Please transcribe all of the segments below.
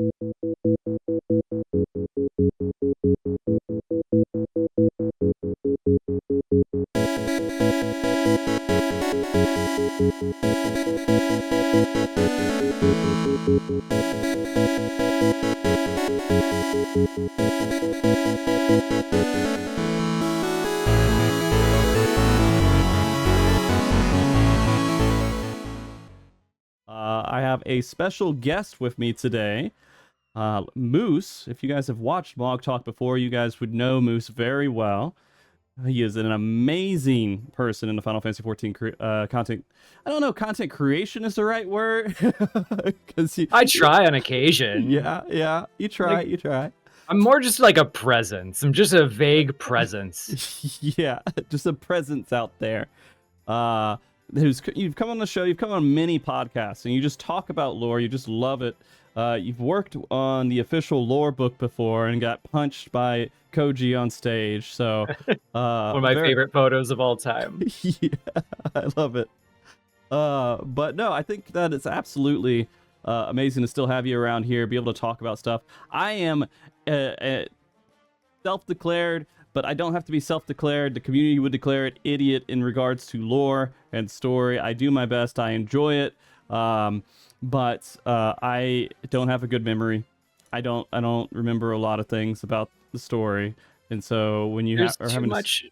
I have a special guest with me today. Moose, if you guys have watched Mog Talk before, you guys would know Moose very well. He is an amazing person in the Final Fantasy XIV content. I don't know, content creation is the right word? I try on occasion. Yeah, you try, you try. I'm more just like a presence. I'm just a vague presence. Yeah, just a presence out there. You've come on the show, you've come on many podcasts, and you just talk about lore, you just love it. You've worked on the official lore book before and got punched by Koji on stage, so... one of my favorite photos of all time. Yeah, I love it. But no, I think that it's absolutely amazing to still have you around here, be able to talk about stuff. I am self-declared, but I don't have to be self-declared. The community would declare it idiot in regards to lore and story. I do my best. I enjoy it. But I don't have a good memory. I don't remember a lot of things about the story. And so when you there's are too having much,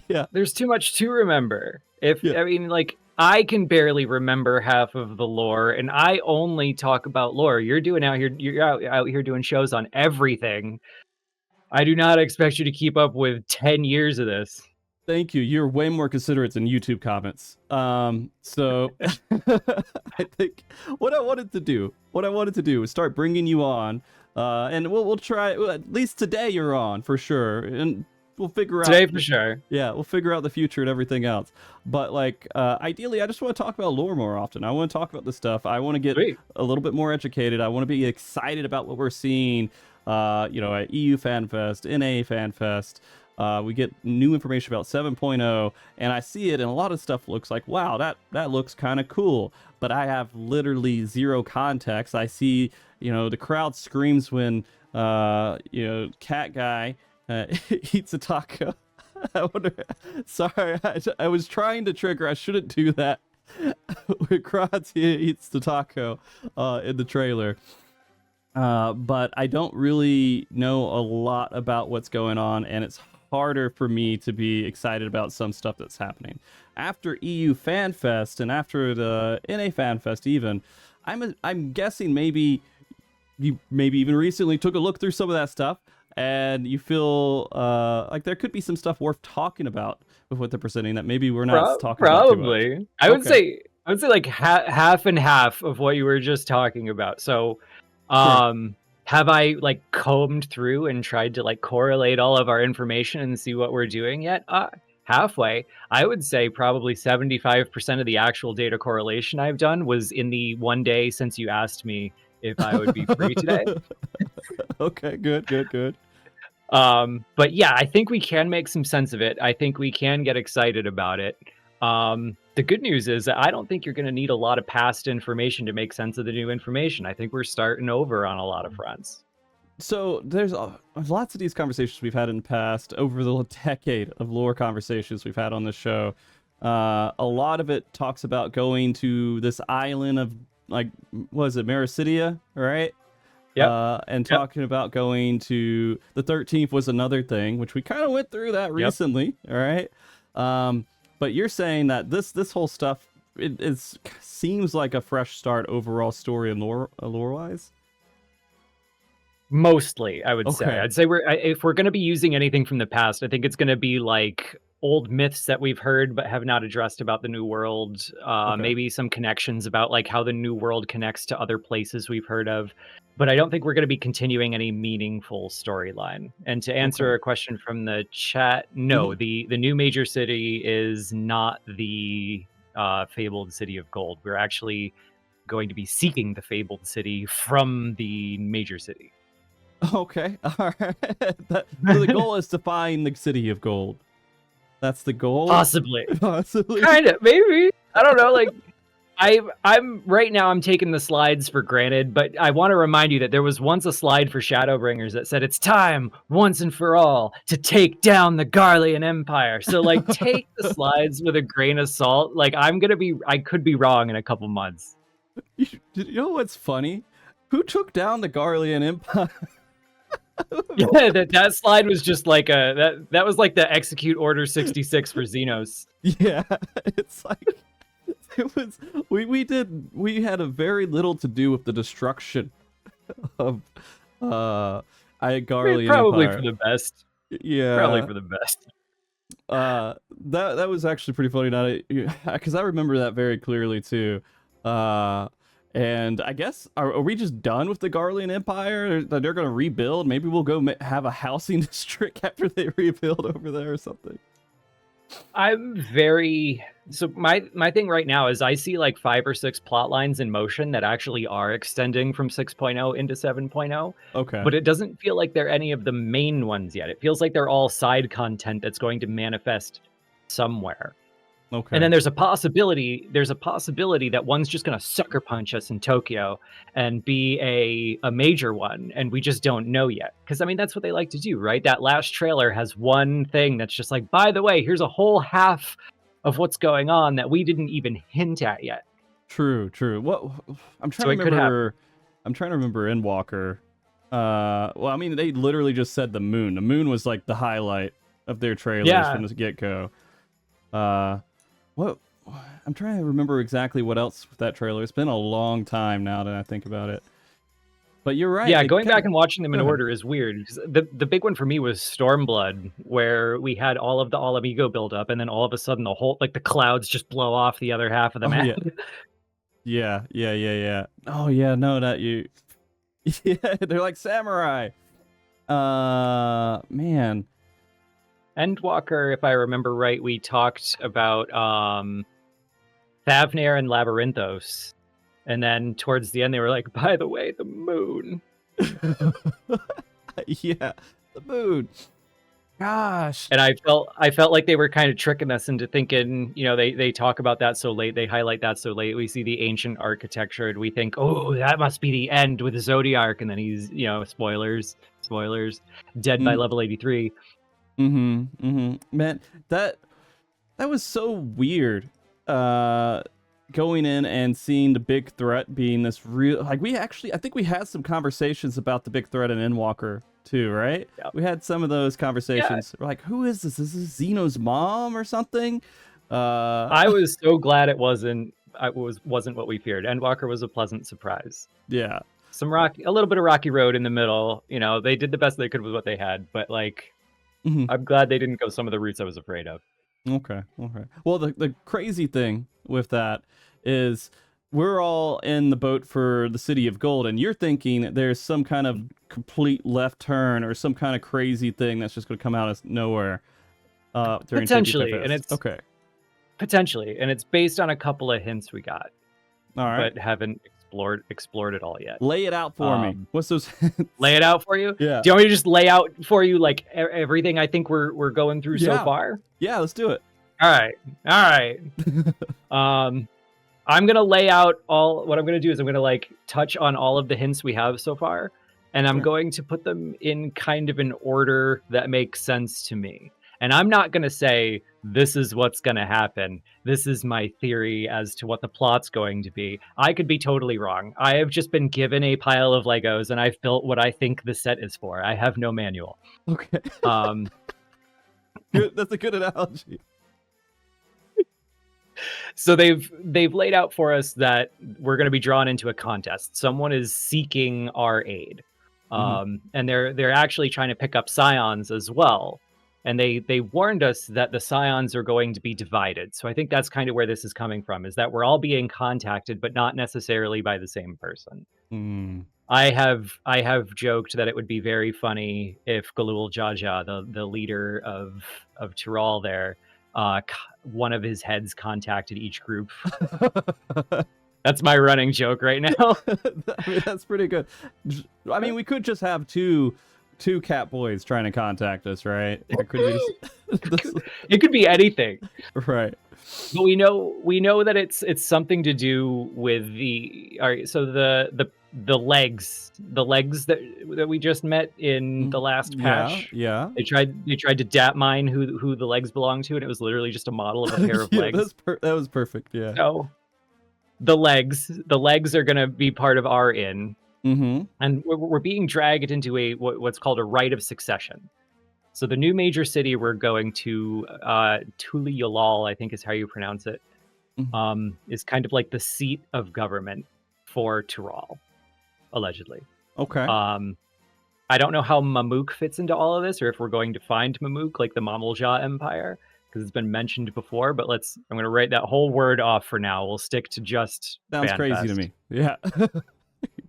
yeah, there's too much to remember. I mean, like, I can barely remember half of the lore, and I only talk about lore. You're out here doing shows on everything. I do not expect you to keep up with 10 years of this. Thank you. You're way more considerate than YouTube comments. So I think what I wanted to do is start bringing you on, and we'll try. At least today you're on for sure, and we'll figure out today for sure. Yeah, we'll figure out the future and everything else. But like, ideally, I just want to talk about lore more often. I want to talk about this stuff. I want to get a little bit more educated. I want to be excited about what we're seeing. At EU Fanfest, NA Fanfest. We get new information about 7.0, and I see it, and a lot of stuff looks like, wow, that looks kind of cool. But I have literally zero context. I see, the crowd screams when, cat guy eats a taco. I wonder. Sorry, I was trying to trigger. I shouldn't do that. When Kratz eats the taco in the trailer. But I don't really know a lot about what's going on, and it's harder for me to be excited about some stuff that's happening. After EU Fanfest and after the NA Fanfest even, I'm guessing maybe you even recently took a look through some of that stuff, and you feel like there could be some stuff worth talking about with what they're presenting that maybe we're not talking about too much. I would say like half and half of what you were just talking about. So have I like combed through and tried to like correlate all of our information and see what we're doing yet? Halfway. I would say probably 75% of the actual data correlation I've done was in the one day since you asked me if I would be free today. Okay, good. But yeah, I think we can make some sense of it. I think we can get excited about it. The good news is that I don't think you're going to need a lot of past information to make sense of the new information. I think we're starting over on a lot of fronts. So there's lots of these conversations we've had in the past, over the decade of lore conversations we've had on this show. A lot of it talks about going to this island of, like, what is it, Mericidia, right? Yeah. And talking about going to the 13th was another thing, which we kind of went through that recently, all right? But you're saying that this whole stuff, it seems like a fresh start overall story and lore-wise? Mostly, I would say. I'd say if we're going to be using anything from the past, I think it's going to be like old myths that we've heard but have not addressed about the new world. Maybe some connections about like how the new world connects to other places we've heard of. But I don't think we're going to be continuing any meaningful storyline. And to answer a question from the chat, no, the new major city is not the fabled city of gold. We're actually going to be seeking the fabled city from the major city. Okay, all right. So the goal is to find the city of gold. That's the goal? Possibly. Possibly. Kind of, maybe. I don't know, like... I'm right now I'm taking the slides for granted, but I want to remind you that there was once a slide for Shadowbringers that said it's time once and for all to take down the Garlean Empire. So like take the slides with a grain of salt. Like I could be wrong in a couple months. You know what's funny? Who took down the Garlean Empire? Yeah, that slide was just like that was like the execute order 66 for Xenos. Yeah, it's like it was we had a very little to do with the destruction of Garlean Probably Empire. for the best. Yeah, probably for the best. That was actually pretty funny, because I remember that very clearly too. And I guess are we just done with the Garlean Empire? They're gonna rebuild. Maybe we'll go have a housing district after they rebuild over there or something. So my thing right now is I see like 5 or 6 plot lines in motion that actually are extending from 6.0 into 7.0. Okay. But it doesn't feel like they're any of the main ones yet. It feels like they're all side content that's going to manifest somewhere. Okay. And then there's a possibility that one's just going to sucker punch us in Tokyo and be a major one, and we just don't know yet. Because I mean, that's what they like to do, right? That last trailer has one thing that's just like, by the way, here's a whole half of what's going on that we didn't even hint at yet. True. What I'm trying to remember. I'm trying to remember Endwalker. Well, I mean, they literally just said the moon. The moon was like the highlight of their trailers from the get-go. What? I'm trying to remember exactly what else with that trailer. It's been a long time now that I think about it. But you're right. Yeah, going back and watching them in order is weird. The big one for me was Stormblood, where we had all of the All Amigo build up, and then all of a sudden the clouds just blow off the other half of the map. Yeah. Oh yeah, no, that you. Yeah, they're like samurai. Man. Endwalker, if I remember right, we talked about Thavnair and Labyrinthos. And then towards the end, they were like, by the way, the moon. Yeah, the moon. Gosh. And I felt like they were kind of tricking us into thinking, they talk about that so late, they highlight that so late. We see the ancient architecture and we think, oh, that must be the end with the Zodiac. And then he's, spoilers, dead by level 83. Man, that was so weird. Going in and seeing the big threat being this real, like I think we had some conversations about the big threat in Endwalker too, right? Yep. We had some of those conversations. Yeah. We're like, who is this? Is this Xeno's mom or something? I was so glad it wasn't what we feared. Endwalker was a pleasant surprise. Yeah. A little bit of rocky road in the middle. They did the best they could with what they had, but I'm glad they didn't go some of the routes I was afraid of. Okay. Well, the crazy thing with that is we're all in the boat for the City of Gold, and you're thinking there's some kind of complete left turn or some kind of crazy thing that's just going to come out of nowhere. During potentially, and it's okay. Potentially, and it's based on a couple of hints we got. All right, but haven't explored it all yet. Lay it out for me. What's those? Lay it out for you? Yeah. Do you want me to just lay out for you like everything I think we're going through so far? Yeah, let's do it. All right. I'm gonna lay out what I'm gonna do is I'm gonna touch on all of the hints we have so far, and I'm going to put them in kind of an order that makes sense to me. And I'm not going to say, this is what's going to happen. This is my theory as to what the plot's going to be. I could be totally wrong. I have just been given a pile of Legos, and I've built what I think the set is for. I have no manual. Okay. That's a good analogy. So they've laid out for us that we're going to be drawn into a contest. Someone is seeking our aid. And they're actually trying to pick up scions as well. And they warned us that the scions are going to be divided. So I think that's kind of where this is coming from, is that we're all being contacted, but not necessarily by the same person. I have joked that it would be very funny if Galul Jaja, the leader of Tyrol there, one of his heads contacted each group. That's my running joke right now. I mean, that's pretty good. I mean, we could just have two two cat boys trying to contact us, right? Or could be it could be anything, right? But we know that it's something to do with the. All right, so the legs that we just met in the last patch. Yeah. They tried to dap mine who the legs belong to, and it was literally just a model of a pair of legs. That was perfect. Yeah. So the legs are gonna be part of our inn, and we're being dragged into what's called a rite of succession. So the new major city we're going to, Tuliyalal, I think is how you pronounce it, is kind of like the seat of government for Tural, allegedly. Okay. I don't know how Mamuk fits into all of this, or if we're going to find Mamuk, like the Mamalja Empire, because it's been mentioned before. But I'm going to write that whole word off for now. We'll stick to just. Sounds Fanfest. Crazy to me. Yeah.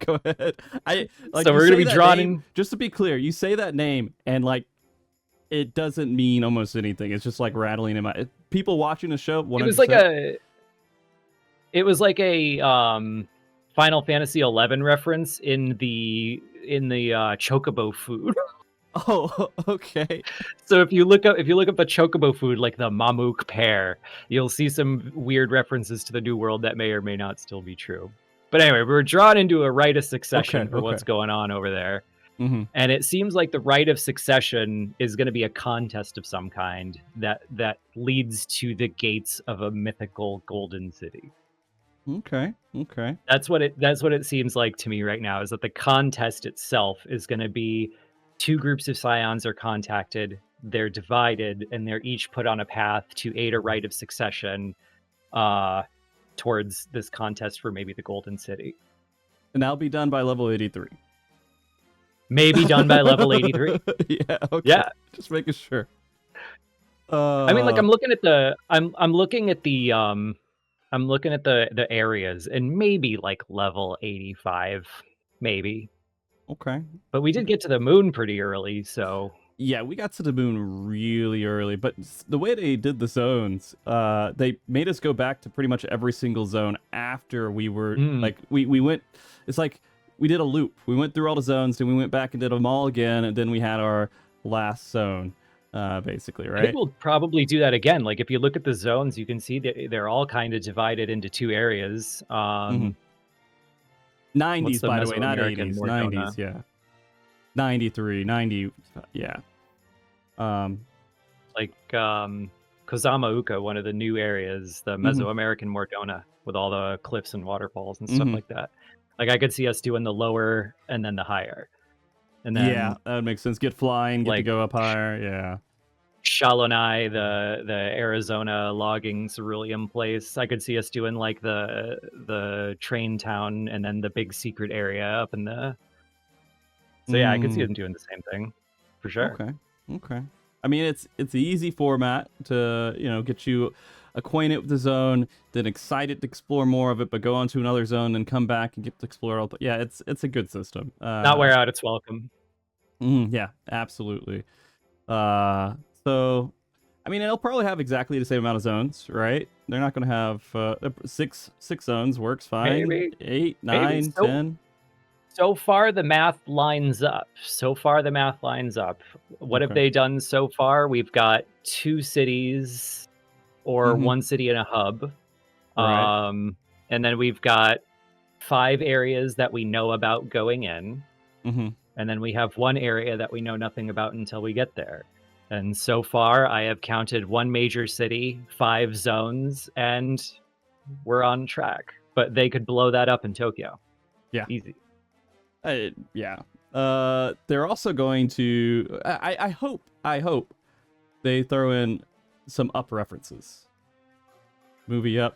Go ahead. So we're going to be drawn in. Just to be clear, you say that name and like. It doesn't mean almost anything. It's just like rattling in my. People watching the show. 100%. It was like a Final Fantasy 11 reference in the Chocobo food. Oh, okay. So if you look up the Chocobo food, like the Mamuk pear, you'll see some weird references to the New World that may or may not still be true. But anyway, we're drawn into a rite of succession for what's going on over there. And it seems like the rite of succession is going to be a contest of some kind that leads to the gates of a mythical golden city. Okay. That's what it seems like to me right now, is that the contest itself is going to be two groups of scions are contacted, they're divided, and they're each put on a path to aid a rite of succession towards this contest for maybe the golden city. And that'll be done by level 83. Maybe done by level 83. Yeah. Okay. Yeah. Just making sure. I mean, like I'm looking at the areas, and maybe like level 85, maybe. Okay. But we did get to the moon pretty early, so. Yeah, we got to the moon really early, but the way they did the zones, they made us go back to pretty much every single zone after we were like we went. It's like. We did a loop. We went through all the zones, and we went back and did them all again, and then we had our last zone, basically, right? I think we'll probably do that again. Like, if you look at the zones, you can see that they're all kind of divided into two areas. 90s, by the way, not 80s. 90s, yeah. 93, 90, yeah. Like Kozama Uka, one of the new areas, the Mesoamerican Mordona, with all the cliffs and waterfalls and stuff like that. Like, I could see us doing the lower and then the higher. And then, yeah, that would make sense. Get flying, get to go up higher, yeah. Shalonai, the Arizona logging cerulean place. I could see us doing, like, the train town and then the big secret area up in the... So, yeah, I could see them doing the same thing, for sure. Okay. I mean, it's an easy format to, get you... acquainted with the zone, then excited to explore more of it, but go on to another zone and come back and get to explore all. Yeah, it's a good system. Not wear out its welcome. Yeah, absolutely. So, I mean, it'll probably have exactly the same amount of zones, right? They're not going to have six zones. Works fine. Maybe 8, 9, 10. So far, the math lines up. What have they done so far? We've got 2 cities. Or 1 city and a hub. Right. And then we've got 5 areas that we know about going in. And then we have 1 area that we know nothing about until we get there. And so far, I have counted 1 major city, 5 zones, and we're on track. But they could blow that up in Tokyo. Yeah. Easy. Yeah. They're also going to... I hope they throw in some Up references. Movie Up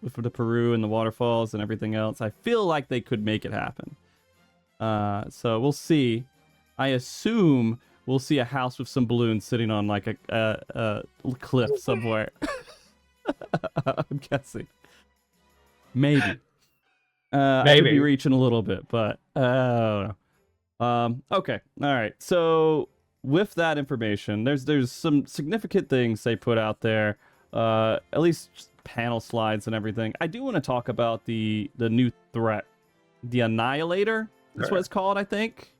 with the Peru and the waterfalls and everything else. I feel like they could make it happen. So we'll see. I assume we'll see a house with some balloons sitting on like a cliff somewhere. I'm guessing. Maybe. I could be reaching a little bit, but I don't know. Okay. All right. So with that information, there's some significant things they put out there, at least panel slides and everything. I do want to talk about the new threat, the Annihilator. That's what it's called, I think.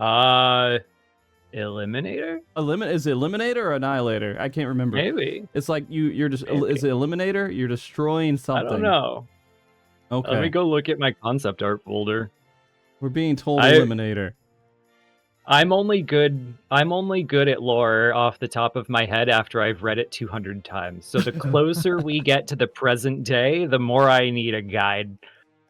Eliminator? Is it Eliminator or Annihilator? I can't remember. Maybe. It's like you're just. Is it Eliminator? You're destroying something. I don't know. Okay. Let me go look at my concept art folder. We're being told Eliminator. I'm only good at lore off the top of my head after I've read it 200 times. So the closer we get to the present day, the more I need a guide.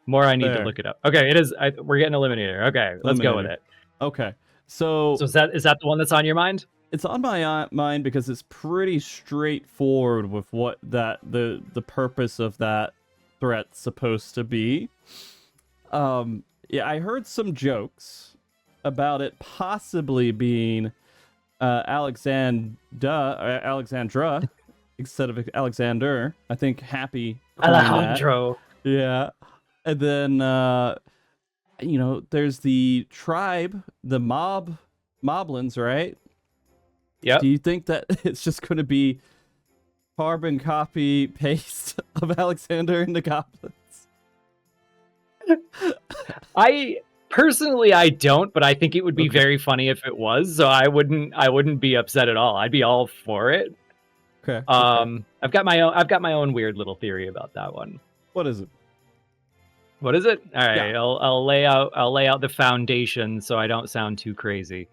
More I need to look it up. Okay, it is. We're getting Eliminator. Okay, let's go with it. Okay, so is that the one that's on your mind? It's on my mind because it's pretty straightforward with what the purpose of that threat's supposed to be. Yeah, I heard some jokes about it possibly being Alexandra instead of Alexander. I think Happy Alejandro. That. Yeah. And then you know, there's the tribe, the moblins, right? Yeah. Do you think that it's just going to be carbon copy paste of Alexander and the goblins? I don't, but I think it would be very funny if it was. So I wouldn't be upset at all. I'd be all for it. Okay. I've got my own weird little theory about that one. What is it? What is it? All right, yeah. I'll lay out the foundation so I don't sound too crazy.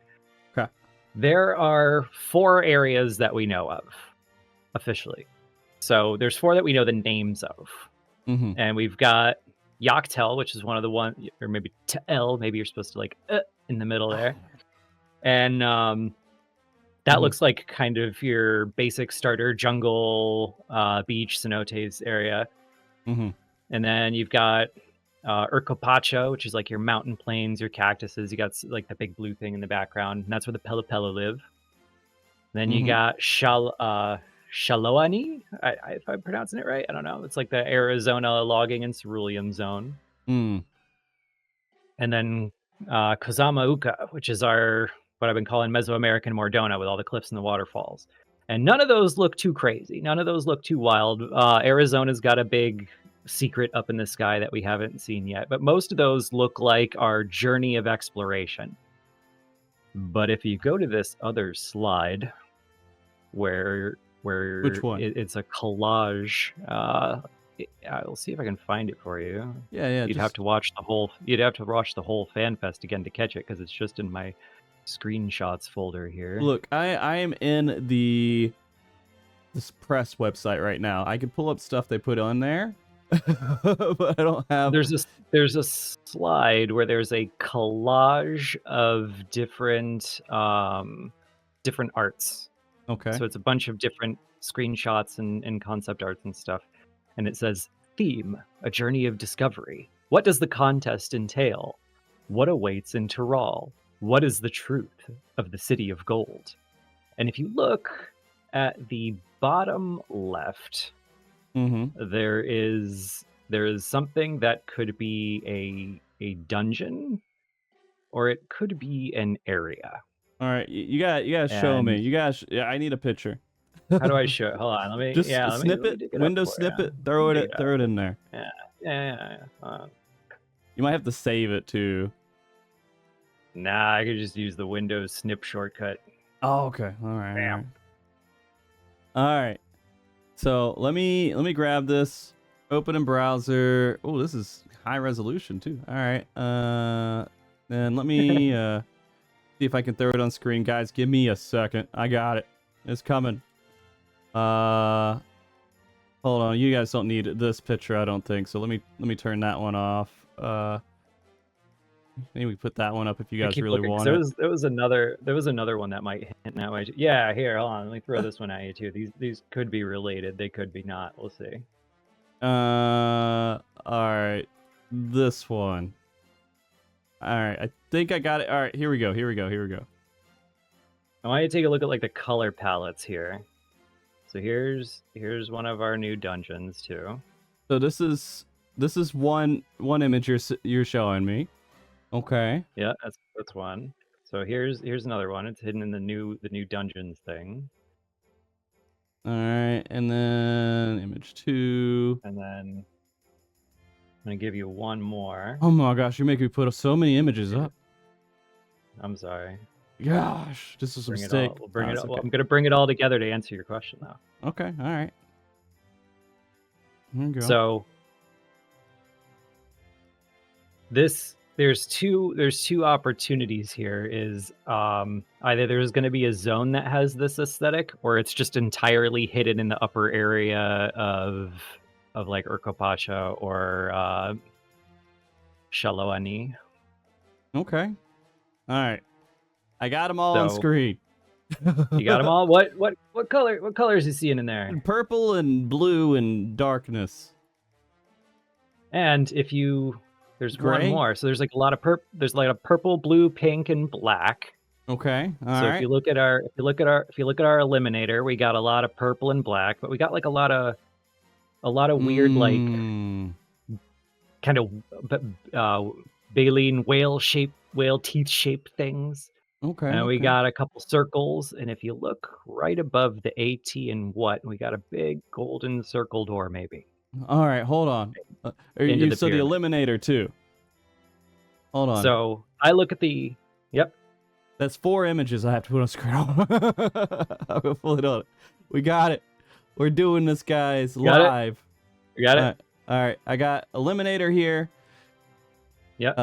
Okay. There are 4 areas that we know of officially. So there's 4 that we know the names of. Mm-hmm. And we've got Yoctel, which is one of the one, or maybe Tel, maybe you're supposed to like in the middle there. And that looks like kind of your basic starter jungle, beach, cenotes area. Mm-hmm. And then you've got Urcopacha, which is like your mountain plains, your cactuses. You got like the big blue thing in the background, and that's where the Pelipella live. Then you got Shaloani, if I'm pronouncing it right. I don't know. It's like the Arizona logging and cerulean zone. Mm. And then Kozamauka, which is what I've been calling Mesoamerican Mordona with all the cliffs and the waterfalls. And none of those look too crazy. None of those look too wild. Arizona's got a big secret up in the sky that we haven't seen yet. But most of those look like our journey of exploration. But if you go to this other slide where which one? It's a collage. I'll see if I can find it for you. Yeah. You'd have to watch the whole Fanfest again to catch it because it's just in my screenshots folder here. Look, I am in this press website right now. I can pull up stuff they put on there, but I don't have. There's a slide where there's a collage of different arts. Okay. So it's a bunch of different screenshots and concept arts and stuff. And it says, theme, a journey of discovery. What does the contest entail? What awaits in Tyrol? What is the truth of the City of Gold? And if you look at the bottom left, there is something that could be a dungeon, or it could be an area. All right, you gotta show me. I need a picture. How do I show it? Hold on, let me snip it. Windows snip it. Throw it in there. Yeah. You might have to save it too. Nah, I could just use the Windows snip shortcut. Oh, okay. All right. All right. So let me grab this. Open in browser. Oh, this is high resolution too. All right. Then let me see if I can throw it on screen, guys. Give me a second. I got it. It's coming. Hold on. You guys don't need this picture, I don't think. So let me turn that one off. Maybe put that one up if you guys really want it. There was another one that might hint that way. Yeah, here, hold on. Let me throw this one at you too. These could be related. They could be not. We'll see. All right. This one. All right. I think I got it. All right. Here we go. I want you to take a look at like the color palettes here. So here's one of our new dungeons too. So this is one image you're showing me. Okay. Yeah, that's one. So here's another one. It's hidden in the new dungeons thing. All right, and then image 2. And then I'm gonna give you one more. Oh my gosh, you make me put so many images up. I'm sorry. Gosh, this is a Bring it mistake. all. We'll bring it. Okay. Well, I'm gonna bring it all together to answer your question, though. Okay. All right. Here we go. So there's two opportunities here. Is either there's going to be a zone that has this aesthetic, or it's just entirely hidden in the upper area of like Urkopacha or Shaloani. Okay. All right. I got them all on screen. You got them all. What color is he seeing in there? Purple and blue and darkness. And if you there's Gray? one more. So there's like a lot of there's like a purple, blue, pink, and black. Okay. All so right. if you look at our eliminator, we got a lot of purple and black, but we got like a lot of weird like kind of baleen whale teeth shaped things. Okay. And we got a couple circles, and if you look right above the AT and what, we got a big golden circle door maybe. All right, hold on. You saw the eliminator too. Hold on. So I look at the That's 4 images I have to put on screen. I will pull it on. We got it. We're doing this, guys, live. You got it? All right. I got eliminator here. Yep.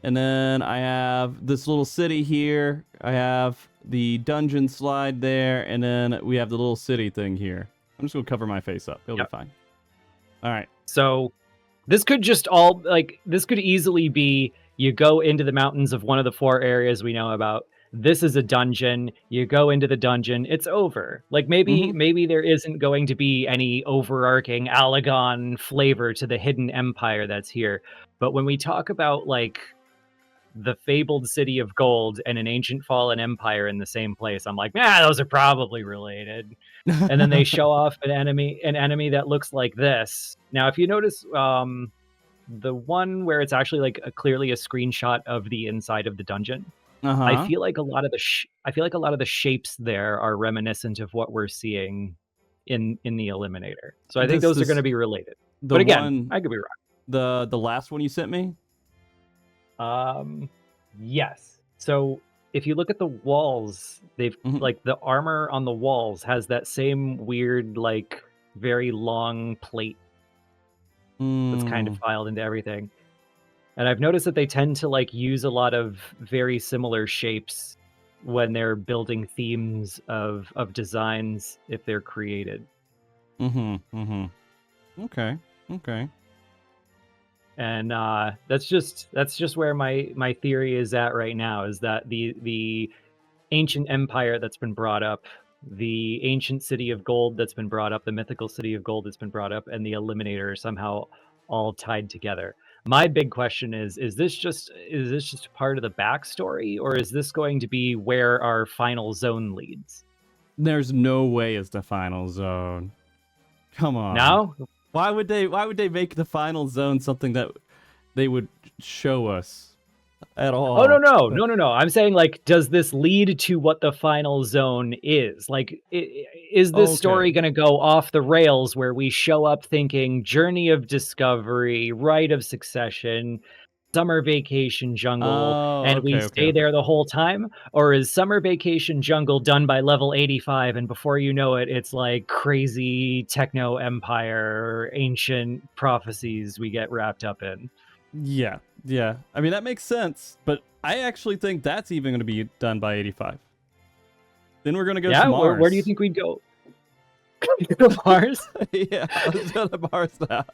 And then I have this little city here. I have the dungeon slide there, and then we have the little city thing here. I'm just gonna cover my face up. It'll be fine. All right. So this could easily be you go into the mountains of one of the 4 areas we know about. This is a dungeon. You go into the dungeon. It's over. Like maybe there isn't going to be any overarching Alagon flavor to the hidden empire that's here. But when we talk about like the fabled city of gold and an ancient fallen empire in the same place, I'm like, those are probably related. And then they show off an enemy that looks like this. Now, if you notice, the one where it's actually like clearly a screenshot of the inside of the dungeon, I feel like a lot of the shapes there are reminiscent of what we're seeing in the eliminator. So I think those are going to be related. But again, I could be wrong. The last one you sent me? Yes. So if you look at the walls, they've like the armor on the walls has that same weird, like very long plate that's kind of filed into everything. And I've noticed that they tend to like use a lot of very similar shapes when they're building themes of designs if they're created. Okay. And that's just where my theory is at right now, is that the ancient empire that's been brought up, the ancient city of gold that's been brought up, the mythical city of gold that's been brought up, and the eliminator are somehow all tied together. My big question is this just part of the backstory, or is this going to be where our final zone leads? There's no way it's the final zone. Come on. No? Why would they make the final zone something that they would show us at all? Oh, no. I'm saying, like, does this lead to what the final zone is? Like, is this story going to go off the rails where we show up thinking Journey of Discovery, Rite of Succession, Summer Vacation Jungle, and we stay there the whole time? Or is Summer Vacation Jungle done by level 85, and before you know it, it's like crazy techno empire, ancient prophecies we get wrapped up in? Yeah. I mean, that makes sense, but I actually think that's even going to be done by 85. Then we're going to go to Mars. Where do you think we'd go? Go to Mars? Yeah, let's go to Mars now.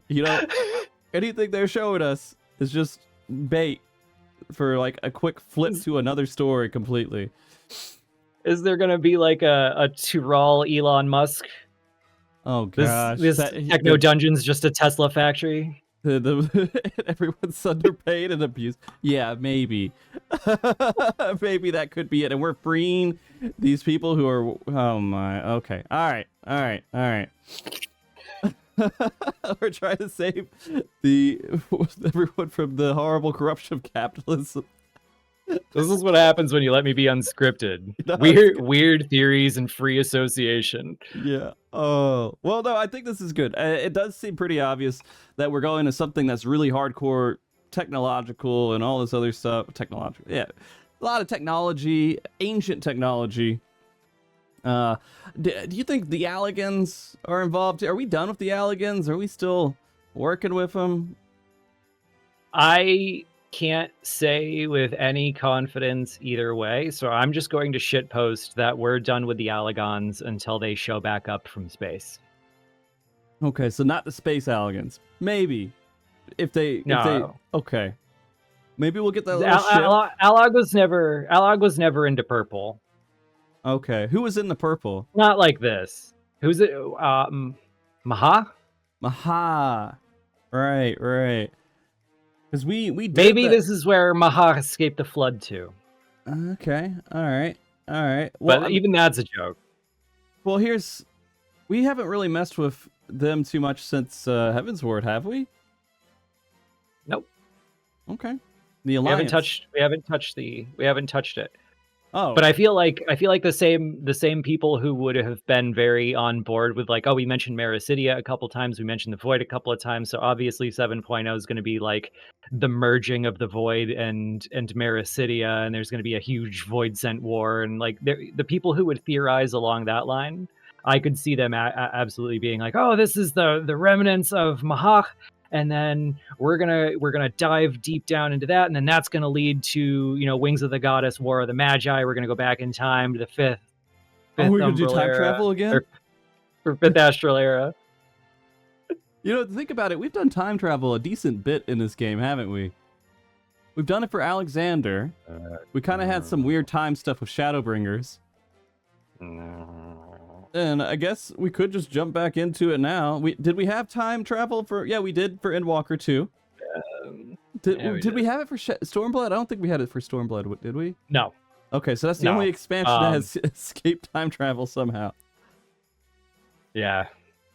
You know, anything they're showing us is just bait for like a quick flip to another story completely. Is there going to be like a Tyrol Elon Musk? Oh gosh, this techno dungeon's just a Tesla factory. Everyone's underpaid and abused. Yeah, maybe. Maybe that could be it. And we're freeing these people who are... Oh my... Okay. All right. We're trying to save everyone from the horrible corruption of capitalism. This is what happens when you let me be unscripted. Weird theories and free association. Yeah. Oh, well, no, I think this is good. It does seem pretty obvious that we're going to something that's really hardcore technological and all this other stuff. Technological, yeah, a lot of technology, ancient technology. Do you think the Alligans are involved? Are we done with the Alligans? Are we still working with them? I can't say with any confidence either way, so I'm just going to shitpost that we're done with the Alligans until they show back up from space. Okay, so not the space Alligans. Maybe if they okay. Maybe we'll get that little ship. Allag was never into purple. Okay, who was in the purple? Not like this. Who's it? Maha? Maha. Right. Because we did maybe this is where Maha escaped the flood too. Okay, all right. Well, but even that's a joke. Well, we haven't really messed with them too much since Heaven's Ward, have we? Nope. Okay. The Alliance. We haven't touched it. Oh. But I feel like the same people who would have been very on board with like, oh, we mentioned Marasidia a couple times, we mentioned the Void a couple of times, so obviously 7.0 is going to be like the merging of the Void and Marasidia, and there's going to be a huge Void Sent war, and like the people who would theorize along that line, I could see them absolutely being like, oh, this is the remnants of Mahach. And then we're gonna dive deep down into that, and then that's gonna lead to Wings of the Goddess, War of the Magi. We're gonna go back in time to the fifth. Oh, we're gonna do time travel again, or fifth astral era. Think about it. We've done time travel a decent bit in this game, haven't we? We've done it for Alexander. We kind of had some weird time stuff with Shadowbringers. And I guess we could just jump back into it now. Did we have time travel for? Yeah, we did for Endwalker too. Did we have it for Stormblood? I don't think we had it for Stormblood. Did we? No. Okay, so that's the only expansion that has escaped time travel somehow. Yeah,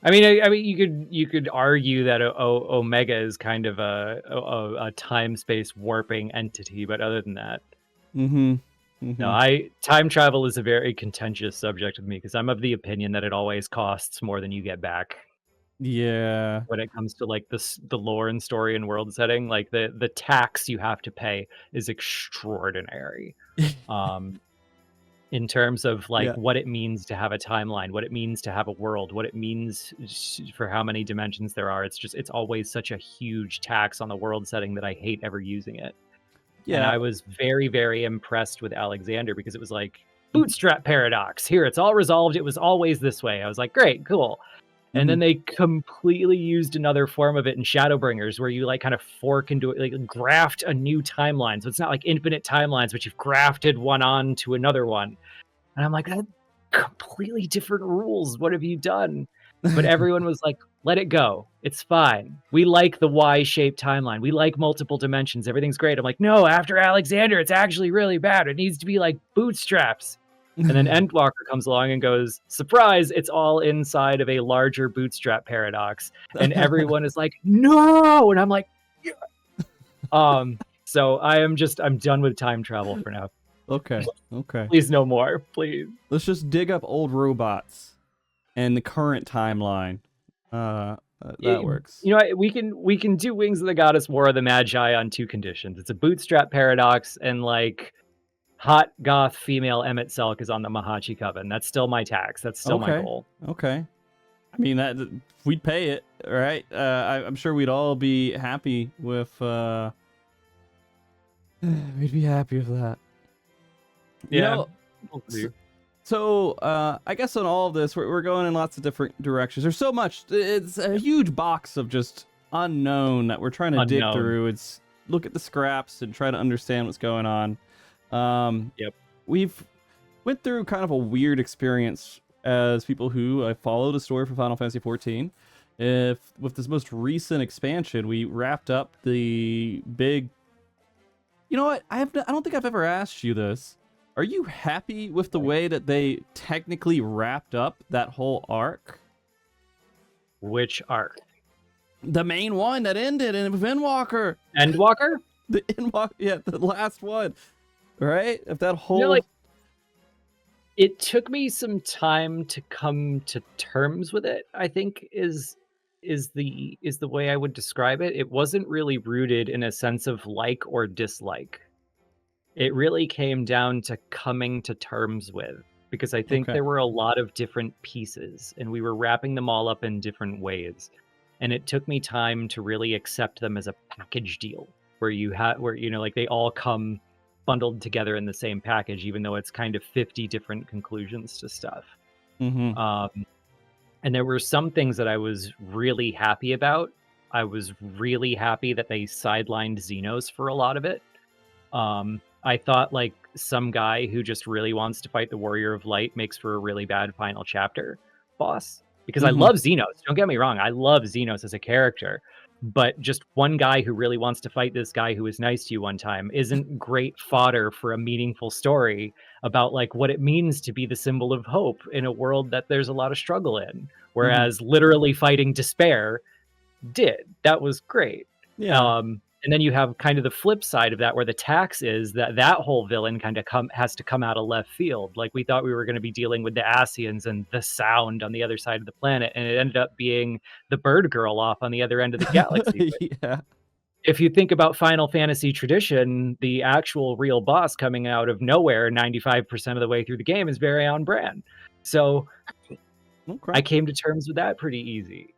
I mean, you could argue that Omega is kind of a time space warping entity, but other than that, no, time travel is a very contentious subject with me because I'm of the opinion that it always costs more than you get back. Yeah. When it comes to like the lore and story and world setting, like the tax you have to pay is extraordinary. In terms of like what it means to have a timeline, what it means to have a world, what it means for how many dimensions there are. It's always such a huge tax on the world setting that I hate ever using it. Yeah, and I was very, very impressed with Alexander because it was like bootstrap paradox. Here, it's all resolved. It was always this way. I was like, great, cool. And then they completely used another form of it in Shadowbringers, where you like kind of fork into it, like graft a new timeline. So it's not like infinite timelines, but you've grafted one on to another one. And I'm like, that's completely different rules. What have you done? But everyone was like, let it go. It's fine. We like the Y-shaped timeline. We like multiple dimensions. Everything's great. I'm like, no, after Alexander, it's actually really bad. It needs to be like bootstraps. And then Endwalker comes along and goes, surprise, it's all inside of a larger bootstrap paradox. And everyone is like, no. And I'm like, yeah. So I'm done with time travel for now. Okay. Please no more, please. Let's just dig up old robots and the current timeline. That works. We can do Wings of the Goddess, War of the Magi on two conditions. It's a bootstrap paradox, and like hot goth female Emmett Selk is on the Mahachi Coven. That's still my tax. That's still my goal. Okay. I mean, we'd pay it, right? I'm sure we'd all be happy with. We'd be happy with that. Yeah. So I guess on all of this, we're going in lots of different directions. There's so much. It's a huge box of just unknown that we're trying to dig through. It's look at the scraps and try to understand what's going on. We've went through kind of a weird experience as people who followed a story for Final Fantasy XIV. With this most recent expansion, we wrapped up the big. You know what? I don't think I've ever asked you this. Are you happy with the way that they technically wrapped up that whole arc? Which arc? The main one that ended in Endwalker. Endwalker? The Endwalker, yeah, the last one. Right? If that whole... it took me some time to come to terms with it, I think is is the way I would describe it. It wasn't really rooted in a sense of like or dislike. It really came down to coming to terms with, because I think Okay. there were a lot of different pieces and we were wrapping them all up in different ways. And it took me time to really accept them as a package deal where like they all come bundled together in the same package, even though it's kind of 50 different conclusions to stuff. Mm-hmm. And there were some things that I was really happy about. I was really happy that they sidelined Xenos for a lot of it. I thought like some guy who just really wants to fight the Warrior of Light makes for a really bad final chapter boss. Because I love Xenos. Don't get me wrong. I love Xenos as a character. But just one guy who really wants to fight this guy who was nice to you one time isn't great fodder for a meaningful story about like what it means to be the symbol of hope in a world that there's a lot of struggle in. Whereas literally fighting despair did. That was great. Yeah. And then you have kind of the flip side of that, where the tax is that whole villain kind of has to come out of left field. Like we thought we were going to be dealing with the Asians and the Sound on the other side of the planet, and it ended up being the Bird Girl off on the other end of the galaxy. Yeah. If you think about Final Fantasy tradition, the actual real boss coming out of nowhere 95% of the way through the game is very on brand. So I came to terms with that pretty easy.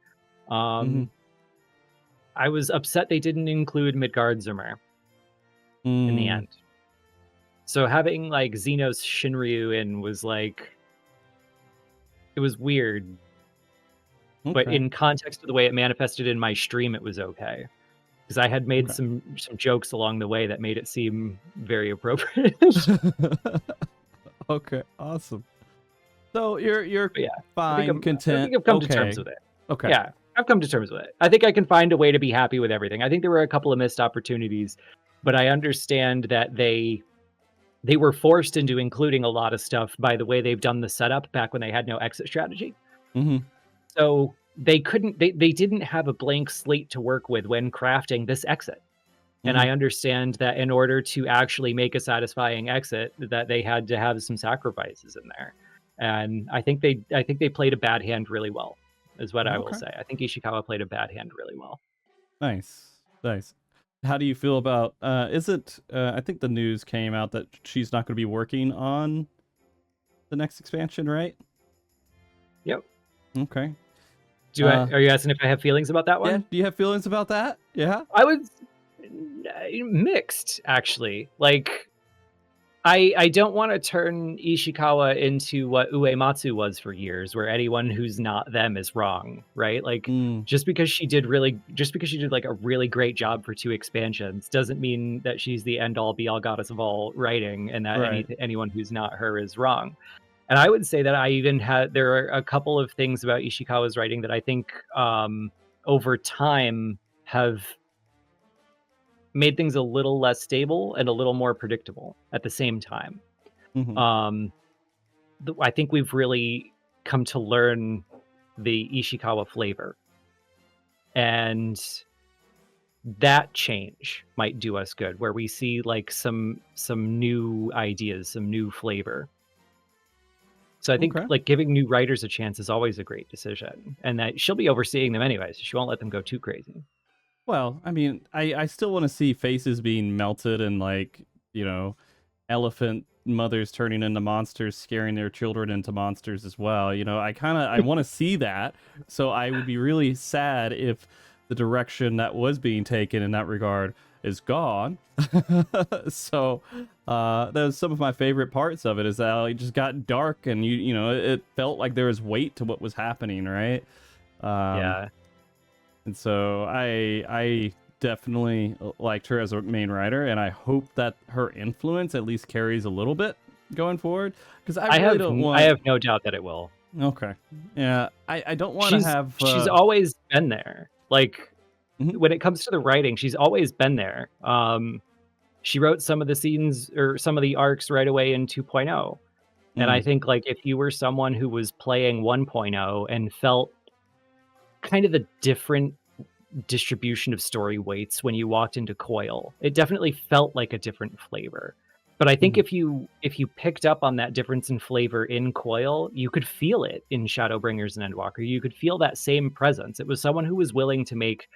I was upset they didn't include Midgardsormr in the end. So having like Xenos Shinryu in was like, it was weird. But in context of the way it manifested in my stream, it was okay. Because I had made some jokes along the way that made it seem very appropriate. Okay, awesome. So you're fine, content. I think I've come to terms with it. Okay. Yeah. I've come to terms with it. I think I can find a way to be happy with everything. I think there were a couple of missed opportunities, but I understand that they were forced into including a lot of stuff by the way they've done the setup back when they had no exit strategy. So they didn't have a blank slate to work with when crafting this exit. And I understand that in order to actually make a satisfying exit, that they had to have some sacrifices in there. And I think they played a bad hand really well. Is what I will say. I think Ishikawa played a bad hand really well. Nice. How do you feel about I think the news came out that she's not going to be working on the next expansion, right? Yep. Okay. Are you asking if I have feelings about that one? Yeah. Do you have feelings about that? Yeah. I was mixed, actually. Like, I don't want to turn Ishikawa into what Uematsu was for years, where anyone who's not them is wrong, right? Like, just because she did like a really great job for 2 expansions doesn't mean that she's the end all be all goddess of all writing, and that anyone who's not her is wrong. And I would say that there are a couple of things about Ishikawa's writing that I think over time have made things a little less stable and a little more predictable at the same time. I think we've really come to learn the Ishikawa flavor, and that change might do us good, where we see like some new ideas, some new flavor. So I think like giving new writers a chance is always a great decision, and that she'll be overseeing them anyway, so she won't let them go too crazy. Well, I mean, I still want to see faces being melted and like, elephant mothers turning into monsters, scaring their children into monsters as well. I want to see that. So I would be really sad if the direction that was being taken in that regard is gone. So that was some of my favorite parts of it, is that it just got dark and it felt like there was weight to what was happening, right? Yeah. And so I definitely liked her as a main writer, and I hope that her influence at least carries a little bit going forward, because I have no doubt that it will. Okay. Yeah, I don't want to have... She's always been there. Like, when it comes to the writing, she's always been there. She wrote some of the scenes or some of the arcs right away in 2.0. And I think, like, if you were someone who was playing 1.0 and felt kind of the different distribution of story weights when you walked into Coil, it definitely felt like a different flavor. But I think if you picked up on that difference in flavor in Coil, you could feel it in Shadowbringers and Endwalker. You could feel that same presence. It was someone who was willing to make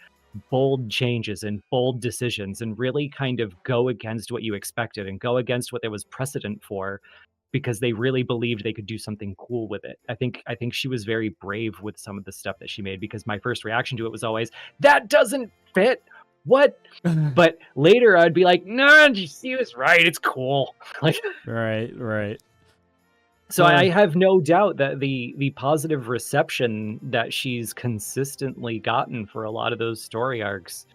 bold changes and bold decisions and really kind of go against what you expected and go against what there was precedent for, because they really believed they could do something cool with it. I think she was very brave with some of the stuff that she made, because my first reaction to it was always, that doesn't fit. What? But later I'd be like, no, she was right. It's cool. Like, right. So I have no doubt that the positive reception that she's consistently gotten for a lot of those story arcs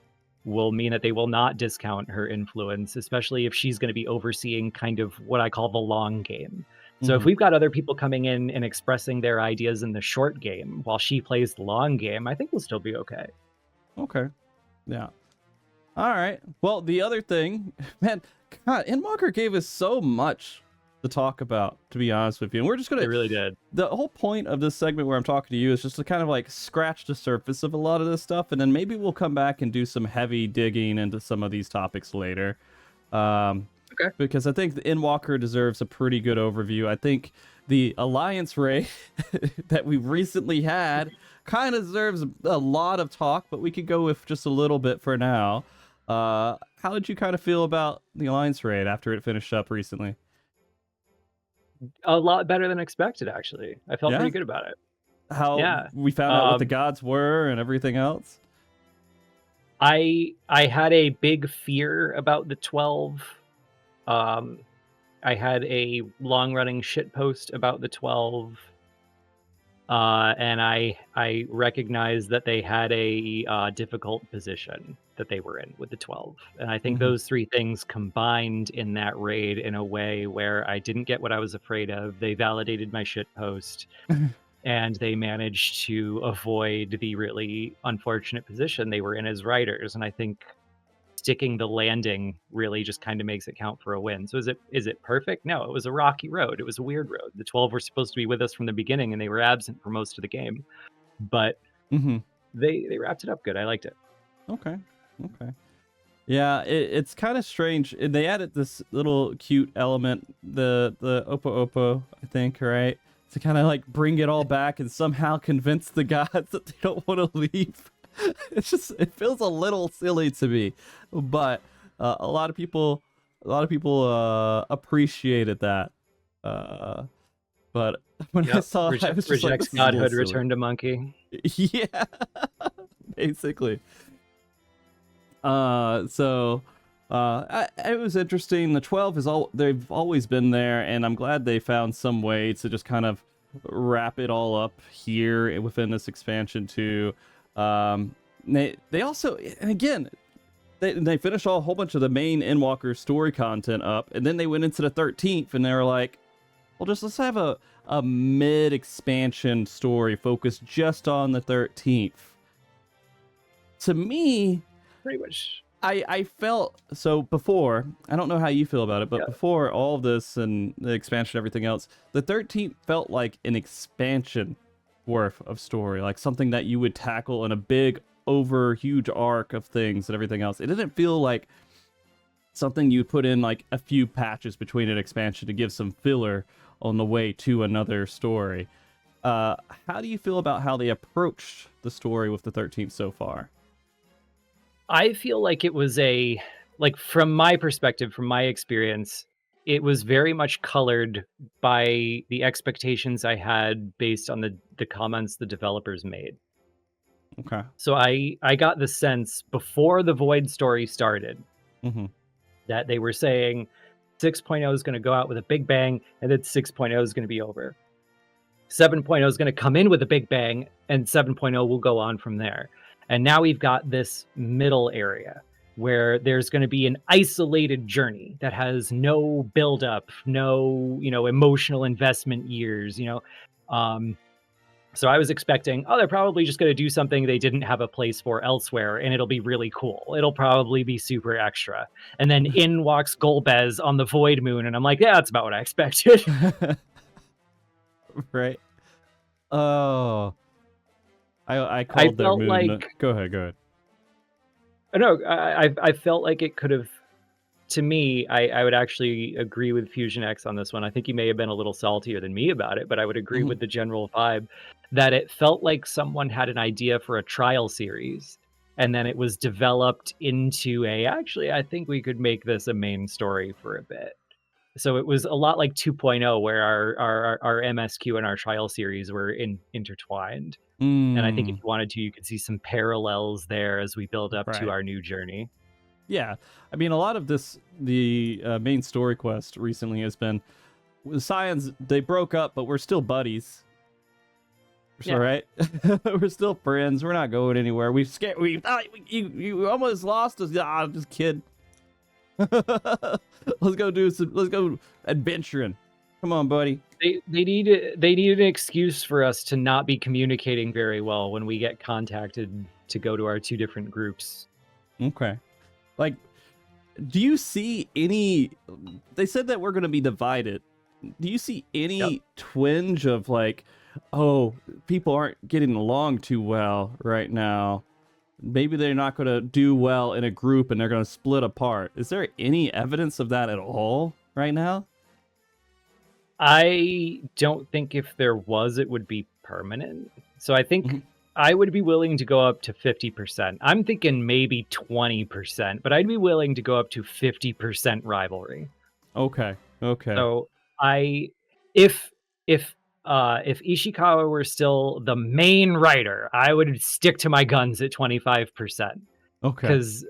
will mean that they will not discount her influence, especially if she's going to be overseeing kind of what I call the long game. So if we've got other people coming in and expressing their ideas in the short game while she plays the long game, I think we'll still be okay. Okay. Yeah. All right. Well, the other thing, man, God, Endwalker gave us so much to talk about, to be honest with you. And we're just going to... They really did. The whole point of this segment where I'm talking to you is just to kind of like scratch the surface of a lot of this stuff. And then maybe we'll come back and do some heavy digging into some of these topics later. Okay. Because I think the Endwalker deserves a pretty good overview. I think the Alliance raid that we recently had kind of deserves a lot of talk, but we could go with just a little bit for now. How did you kind of feel about the Alliance raid after it finished up recently? A lot better than expected, actually. I felt pretty good about it. How we found out what the gods were and everything else? I had a big fear about the 12. I had a long-running shitpost about the 12. And I recognized that they had a difficult position that they were in with the 12. And I think those three things combined in that raid in a way where I didn't get what I was afraid of. They validated my shitpost, and they managed to avoid the really unfortunate position they were in as writers. And I think sticking the landing really just kind of makes it count for a win. So is it perfect? No, it was a rocky road. It was a weird road. The 12 were supposed to be with us from the beginning, and they were absent for most of the game. But they wrapped it up good. I liked it. Okay. Yeah, it's kind of strange. They added this little cute element, the Oppo Oppo, I think, right? To kind of like bring it all back and somehow convince the gods that they don't want to leave. It feels a little silly to me, but a lot of people appreciated that. But when I saw it, I was just rejects like, godhood, return to monkey. Yeah, basically. So it was interesting. The 12 they've always been there, and I'm glad they found some way to just kind of wrap it all up here within this expansion too. They also, and again, they finished a whole bunch of the main Endwalker story content up, and then they went into the 13th, and they were like, well, let's have a mid expansion story focused just on the 13th. To me, pretty much, I felt so before. I don't know how you feel about it, but before all of this and the expansion, and everything else, the 13th felt like an expansion worth of story, like something that you would tackle in a big, huge arc of things and everything else. It didn't feel like something you put in like a few patches between an expansion to give some filler on the way to another story. How do you feel about how they approached the story with the 13th so far? I feel like it was from my perspective, from my experience, it was very much colored by the expectations I had based on the comments the developers made. Okay. So I got the sense before the Void story started that they were saying 6.0 is going to go out with a big bang, and then 6.0 is going to be over. 7.0 is going to come in with a big bang, and 7.0 will go on from there. And now we've got this middle area where there's going to be an isolated journey that has no buildup, no, emotional investment years, So I was expecting, they're probably just going to do something they didn't have a place for elsewhere, and it'll be really cool. It'll probably be super extra. And then in walks Golbez on the Void Moon, and I'm like, yeah, that's about what I expected. Right. Oh. I called their moon. Go ahead. No, I felt like it could have to me, I would actually agree with Fusion X on this one. I think he may have been a little saltier than me about it, but I would agree with the general vibe that it felt like someone had an idea for a trial series, and then it was developed into actually, I think we could make this a main story for a bit. So it was a lot like 2.0, where our MSQ and our trial series were intertwined. And I think if you wanted to, you could see some parallels there as we build up to our new journey. Yeah, I mean, a lot of the main story quest recently has been the Scions. They broke up, but we're still buddies. Yeah. Right? We're still friends. We're not going anywhere. We you almost lost us. Just kid. Let's go adventuring. Come on, buddy. They need an excuse for us to not be communicating very well when we get contacted to go to our two different groups. Okay. Like, do you see any... They said that we're going to be divided. Do you see any twinge of like, oh, people aren't getting along too well right now? Maybe they're not going to do well in a group and they're going to split apart. Is there any evidence of that at all right now? I don't think if there was, it would be permanent. So I think I would be willing to go up to 50%. I'm thinking maybe 20%, but I'd be willing to go up to 50% rivalry. Okay. So if Ishikawa were still the main writer, I would stick to my guns at 25%. Okay. Because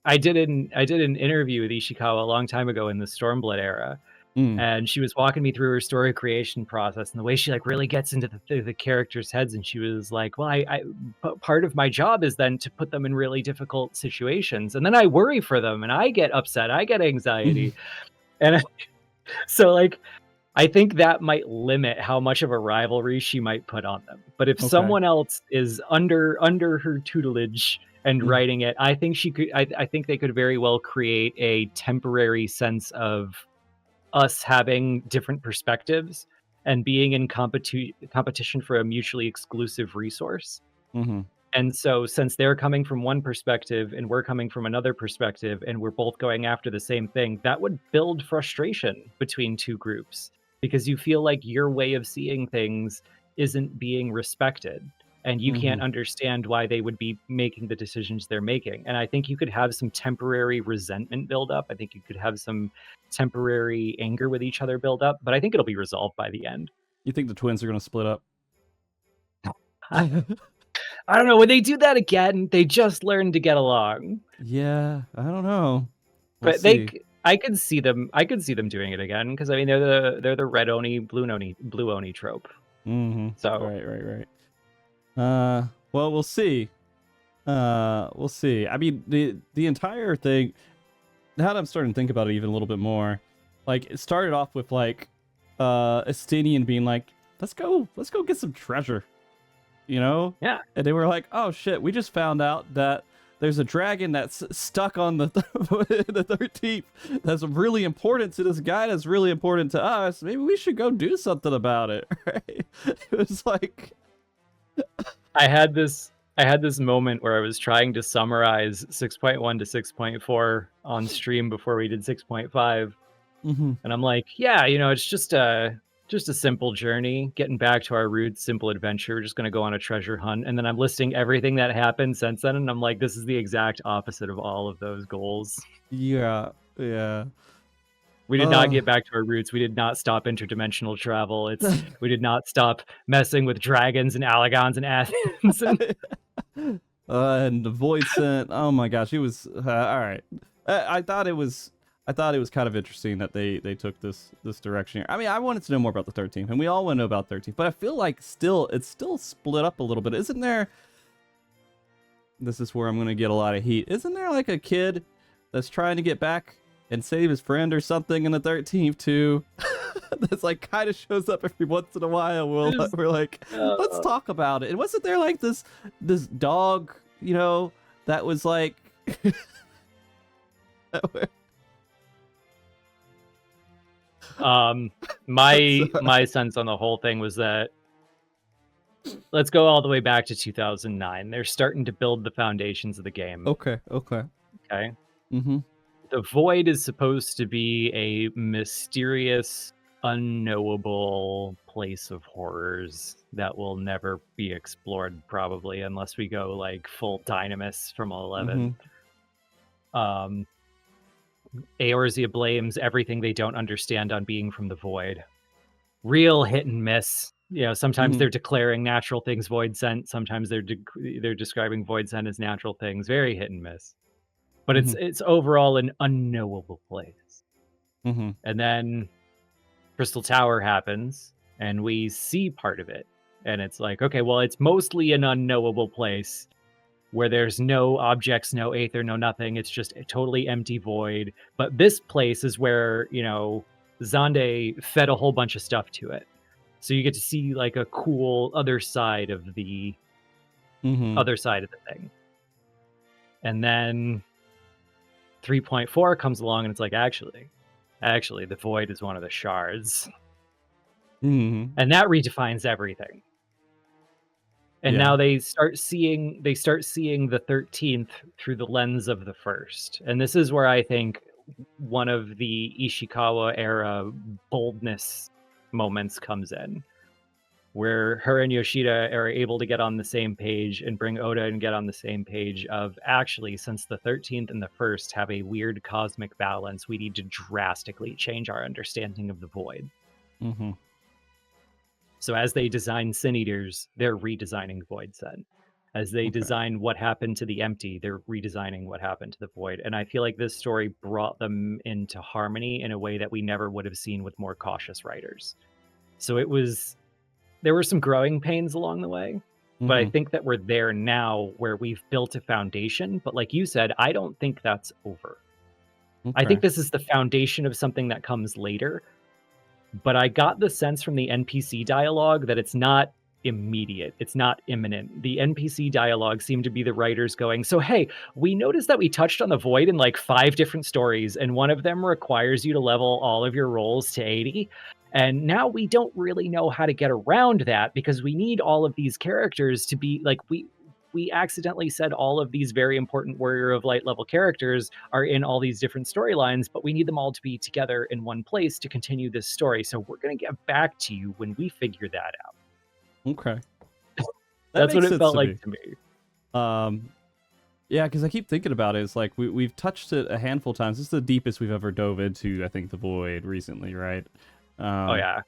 I did an interview with Ishikawa a long time ago in the Stormblood era. And she was walking me through her story creation process and the way she like really gets into the characters' heads. And she was like, well, part of my job is then to put them in really difficult situations. And then I worry for them and I get upset. I get anxiety. And so like, I think that might limit how much of a rivalry she might put on them. But if someone else is under her tutelage and writing it, I think she could, I think they could very well create a temporary sense of us having different perspectives and being in competition for a mutually exclusive resource. And so since they're coming from one perspective and we're coming from another perspective and we're both going after the same thing, that would build frustration between two groups because you feel like your way of seeing things isn't being respected and you can't understand why they would be making the decisions they're making. And I think you could have some temporary resentment build up. I think you could have some temporary anger with each other build up, but I think it'll be resolved by the end. You think the twins are going to split up? I don't know. When they do that again, they just learn to get along. Yeah, I don't know. But I could see them doing it again because I mean they're the red Oni, blue Oni trope. So right. Well, we'll see. We'll see. I mean, the entire thing, now that I'm starting to think about it even a little bit more, like it started off with like Estinian being like, let's go get some treasure. You know? Yeah. And they were like, oh shit, we just found out that there's a dragon that's stuck on the 13th that's really important to this guy, that's really important to us. Maybe we should go do something about it. Right? It was like I had this moment where I was trying to summarize 6.1 to 6.4 on stream before we did 6.5. And I'm like, yeah, you know, it's just a simple journey, getting back to our roots, simple adventure. We're just going to go on a treasure hunt. And then I'm listing everything that happened since then. And I'm like, this is the exact opposite of all of those goals. Yeah. We did not get back to our roots. We did not stop interdimensional travel. We did not stop messing with dragons and Allagons and Athens. And the void sent. Oh my gosh, it was all right. I thought it was kind of interesting that they took this direction here. I mean, I wanted to know more about the 13th, and we all want to know about 13th, but I feel like it's still split up a little bit. Isn't there? This is where I'm going to get a lot of heat. Isn't there like a kid that's trying to get back and save his friend or something in the 13th too? That's like kind of shows up every once in a while. We're like, let's talk about it. And wasn't there like this dog, you know, that was like my sense on the whole thing was that let's go all the way back to 2009. They're starting to build the foundations of the game. Okay. The void is supposed to be a mysterious, unknowable place of horrors that will never be explored, probably, unless we go like full Dynamis from 11. Eorzea blames everything they don't understand on being from the void. Real hit and miss. You know, sometimes they're declaring natural things void sent. Sometimes they're describing void sent as natural things. Very hit and miss. But it's overall an unknowable place. And then Crystal Tower happens, and we see part of it. And it's like, okay, well, it's mostly an unknowable place where there's no objects, no aether, no nothing. It's just a totally empty void. But this place is where, you know, Xande fed a whole bunch of stuff to it. So you get to see like a cool other side of the other side of the thing. And then 3.4 comes along and it's like, actually, the void is one of the shards. And that redefines everything. And now they start seeing the 13th through the lens of the first. And this is where I think one of the Ishikawa era boldness moments comes in, where her and Yoshida are able to get on the same page and bring Oda and get on the same page of, actually, since the 13th and the first have a weird cosmic balance, we need to drastically change our understanding of the void. So as they design Sin Eaters, they're redesigning Void Sent. As they design what happened to the Empty, they're redesigning what happened to the Void. And I feel like this story brought them into harmony in a way that we never would have seen with more cautious writers. So there were some growing pains along the way, but I think that we're there now where we've built a foundation. But like you said, I don't think that's over. I think this is the foundation of something that comes later. But I got the sense from the NPC dialogue that it's not immediate. It's not imminent. The NPC dialogue seemed to be the writers going, so, hey, we noticed that we touched on the void in like 5 different stories, and one of them requires you to level all of your rolls to 80. And now we don't really know how to get around that because we need all of these characters to be like, we accidentally said all of these very important Warrior of Light level characters are in all these different storylines, but we need them all to be together in one place to continue this story. So we're going to get back to you when we figure that out. Okay. That's what it felt like to me. Yeah, because I keep thinking about it. It's like we've touched it a handful of times. This is the deepest we've ever dove into, I think, the void recently, right? Oh yeah.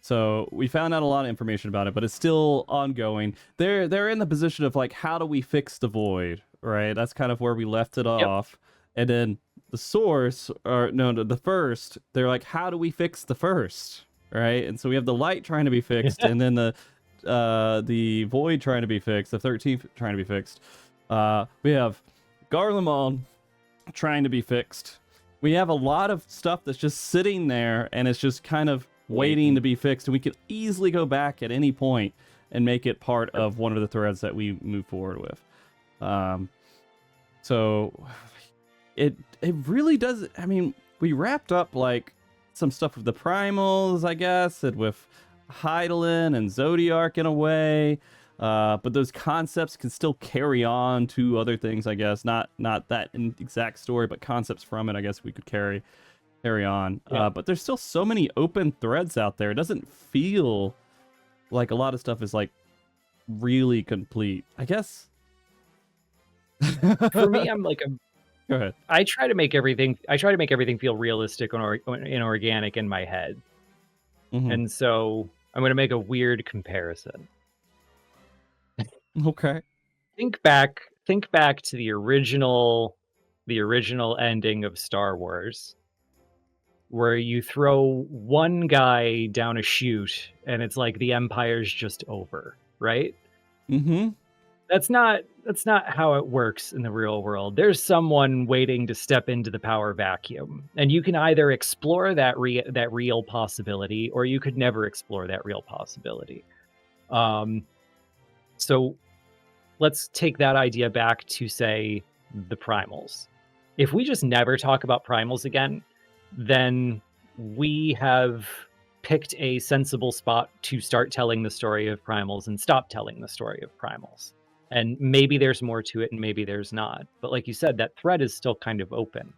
So we found out a lot of information about it, but it's still ongoing. They're in the position of like, how do we fix the void, right? That's kind of where we left it off. And then the source, or no, the first, they're like, how do we fix the first, right? And so we have the light trying to be fixed, and then the void trying to be fixed, the 13th trying to be fixed. We have Garlemald trying to be fixed. We have a lot of stuff that's just sitting there, and it's just kind of waiting to be fixed, and we could easily go back at any point and make it part of one of the threads that we move forward with. So it really does. I mean, we wrapped up like some stuff with the primals, I guess, and with Hydaelyn and Zodiark in a way. But those concepts can still carry on to other things, I guess. Not that exact story, but concepts from it, I guess we could carry on. But there's still so many open threads out there. It doesn't feel like a lot of stuff is like really complete, I guess. For me, I'm like Go ahead. I try to make everything feel realistic and organic in my head. And so I'm going to make a weird comparison. Okay. Think back to the original ending of Star Wars, where you throw one guy down a chute and it's like the Empire's just over, right? That's not how it works in the real world. There's someone waiting to step into the power vacuum, and you can either explore that real possibility, or you could never explore that real possibility. So let's take that idea back to, say, the primals. If we just never talk about primals again, then we have picked a sensible spot to start telling the story of primals and stop telling the story of primals. And maybe there's more to it and maybe there's not. But like you said, that thread is still kind of open.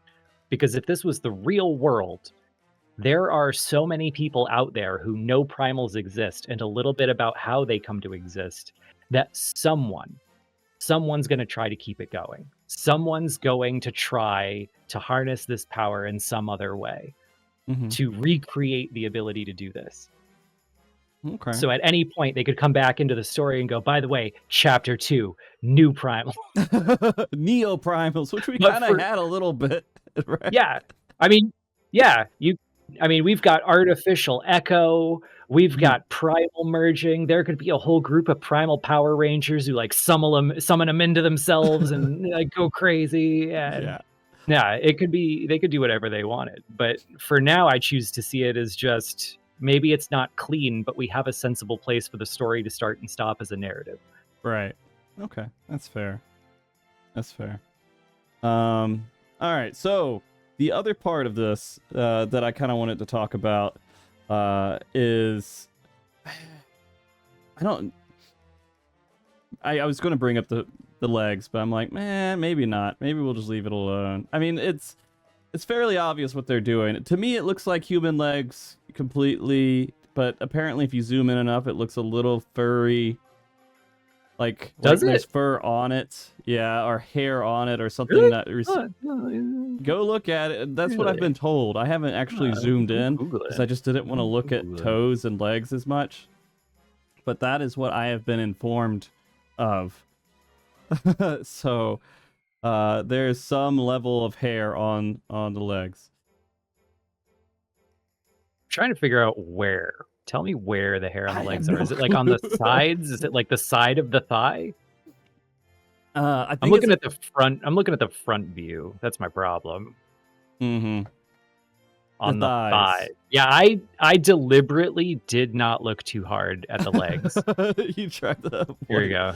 Because if this was the real world, there are so many people out there who know primals exist and a little bit about how they come to exist, that someone's going to try to keep it going. Someone's going to try to harness this power in some other way to recreate the ability to do this. Okay. So at any point, they could come back into the story and go, by the way, chapter 2, new primal. Neo primals, which we kind of had a little bit, right? Yeah. I mean, yeah, we've got artificial echo, we've got primal merging. There could be a whole group of primal Power Rangers who like summon them into themselves and like go crazy. And yeah, it could be, they could do whatever they wanted. But for now, I choose to see it as just, maybe it's not clean, but we have a sensible place for the story to start and stop as a narrative. Right. Okay. That's fair. That's fair. All right. So the other part of this that I kind of wanted to talk about is I was going to bring up the legs, but I'm like, man, maybe not. Maybe we'll just leave it alone. I mean, it's fairly obvious what they're doing. To me, it looks like human legs completely, but apparently if you zoom in enough, it looks a little furry. Like there's fur on it, yeah, or hair on it, or something. Really? Go look at it. That's what I've been told. I haven't actually zoomed in because I just didn't want to look at toes and legs as much. But that is what I have been informed of. So there's some level of hair on the legs. I'm trying to figure out where. Tell me where the hair on the legs are. Is it like on the sides? Is it like the side of the thigh? I think I'm looking at the front. I'm looking at the front view. That's my problem. On the thigh. Yeah, I deliberately did not look too hard at the legs. You tried that. Here we go.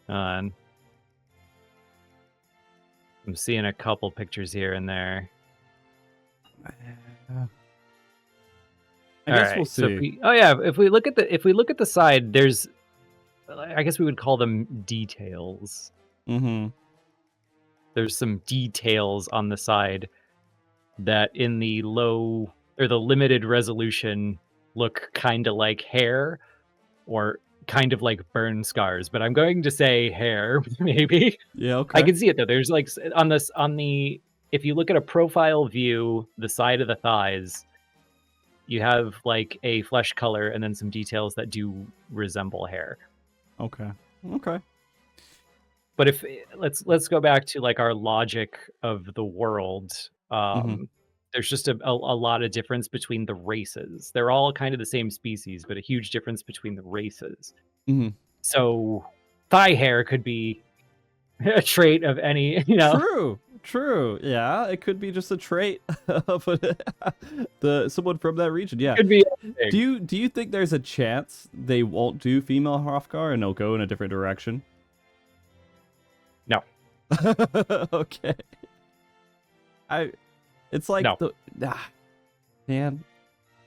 I'm seeing a couple pictures here and there. I guess we'll see. So if we look at the side, there's, I guess we would call them details. There's some details on the side that in the low or the limited resolution look kind of like hair or kind of like burn scars, but I'm going to say hair, maybe. Yeah, okay. I can see it though. There's like if you look at a profile view, the side of the thighs, you have like a flesh color and then some details that do resemble hair. Okay. But if let's go back to like our logic of the world. There's just a lot of difference between the races. They're all kind of the same species, but a huge difference between the races. So thigh hair could be a trait of any, True. Yeah, it could be just a trait of someone from that region. Yeah. Could be. Do you think there's a chance they won't do female Hrothgar and they'll go in a different direction? No. Okay. It's like no. Man,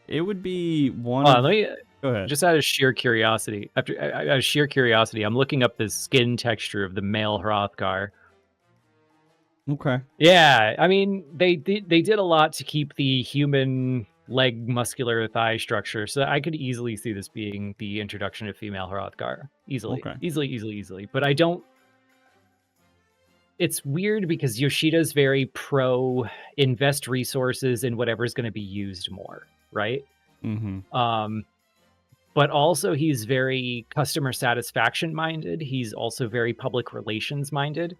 it would be one. Let me go ahead. Just out of sheer curiosity. Out of sheer curiosity, I'm looking up the skin texture of the male Hrothgar. Okay. Yeah, I mean they did a lot to keep the human leg muscular thigh structure, so I could easily see this being the introduction of female Hrothgar. Easily. But I don't. It's weird because Yoshida's very pro invest resources in whatever's going to be used more, right? But also he's very customer satisfaction minded. He's also very public relations minded.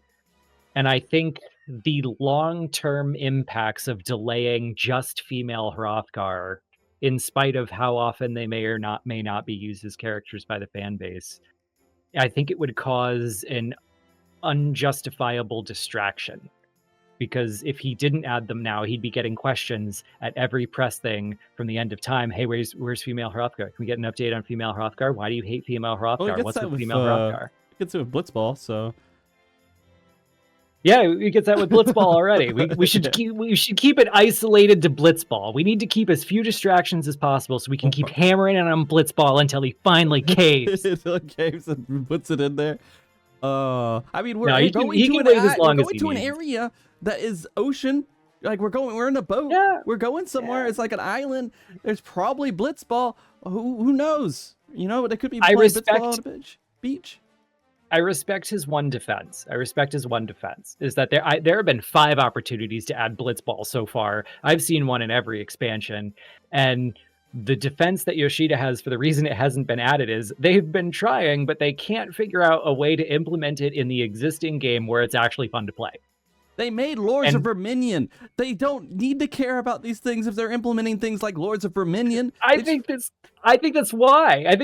And I think the long-term impacts of delaying just female Hrothgar, in spite of how often they may not be used as characters by the fan base, I think it would cause an unjustifiable distraction. Because if he didn't add them now, he'd be getting questions at every press thing from the end of time. Hey, where's female Hrothgar? Can we get an update on female Hrothgar? Why do you hate female Hrothgar? What's with female Hrothgar? He gets it with Blitzball, so... Yeah, we get that with Blitzball already. We should keep it isolated to Blitzball. We need to keep as few distractions as possible so we can keep hammering it on Blitzball until he finally caves. Until he caves and puts it in there. I mean, we're going to an area that is ocean. Like we're in a boat. Yeah. We're going somewhere. Yeah. It's like an island. There's probably blitzball. Who knows? You know, they could be playing blitzball on a beach. I respect his one defense. Is that there have been 5 opportunities to add blitzball so far. I've seen one in every expansion, and the defense that Yoshida has for the reason it hasn't been added is they've been trying, but they can't figure out a way to implement it in the existing game where it's actually fun to play. They made Lords of Verminion. They don't need to care about these things if they're implementing things like Lords of Verminion. I think that's why. I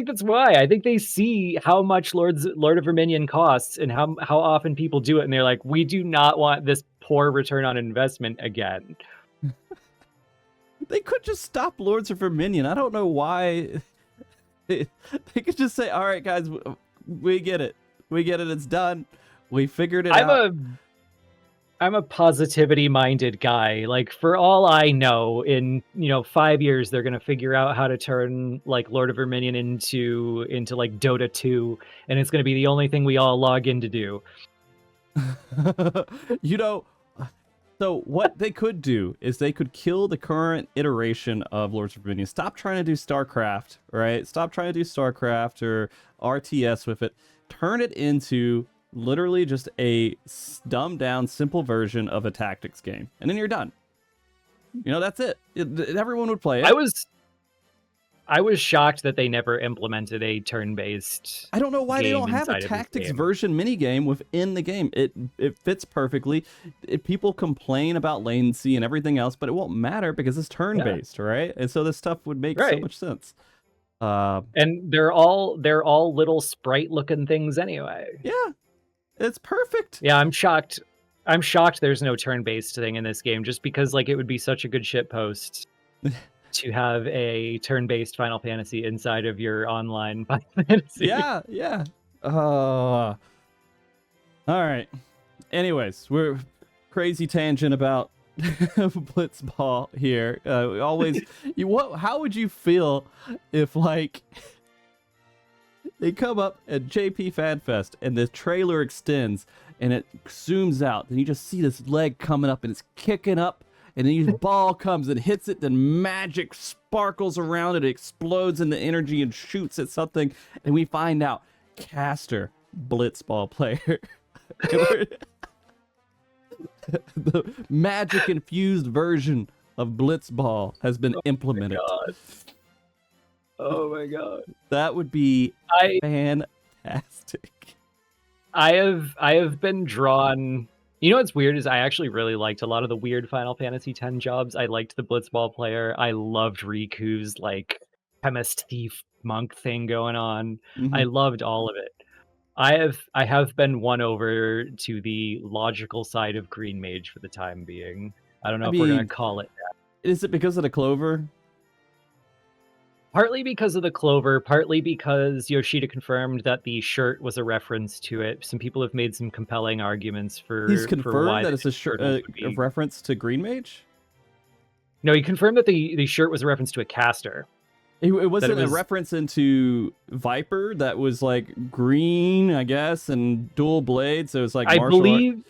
think they see how much Lord of Verminion costs and how often people do it, and they're like, we do not want this poor return on investment again. They could just stop Lords of Verminion. I don't know why. They could just say, all right, guys, we get it. It's done. We figured it out. I'm a positivity-minded guy. Like, for all I know, in 5 years, they're gonna figure out how to turn like Lord of Verminion into like Dota 2, and it's gonna be the only thing we all log in to do. So what they could do is they could kill the current iteration of Lords of Verminion. Stop trying to do StarCraft, right? Stop trying to do StarCraft or RTS with it. Turn it into literally just a dumbed down, simple version of a tactics game, and then you're done. That's it. Everyone would play it. I was shocked that they never implemented a turn-based. I don't know why they don't have a tactics version minigame within the game. It fits perfectly. People complain about latency and everything else, but it won't matter because it's turn-based, right? And so this stuff would make so much sense. And they're all little sprite-looking things anyway. Yeah, it's perfect. Yeah, I'm shocked. There's no turn-based thing in this game, just because like it would be such a good shitpost to have a turn-based Final Fantasy inside of your online Final Fantasy. Yeah. All right. Anyways, we're crazy tangent about Blitzball here. How would you feel if like they come up at JP Fanfest and the trailer extends and it zooms out, and you just see this leg coming up and it's kicking up, and then the ball comes and hits it, then magic sparkles around it, explodes into energy and shoots at something, and we find out caster Blitzball player. The magic infused version of Blitzball has been implemented. Oh my god. That would be fantastic. I have been drawn. You know what's weird is I actually really liked a lot of the weird Final Fantasy X jobs. I liked the Blitzball player. I loved Riku's like chemist thief monk thing going on. Mm-hmm. I loved all of it. I have been won over to the logical side of Green Mage for the time being. I don't know if we're gonna call it that. Is it because of the clover? Partly because of the clover, partly because Yoshida confirmed that the shirt was a reference to it. Some people have made some compelling arguments for. He's confirmed that it's a reference to Green Mage? No, he confirmed that the shirt was a reference to a caster. It wasn't a reference into Viper that was like green, I guess, and dual blades. So it's like I believe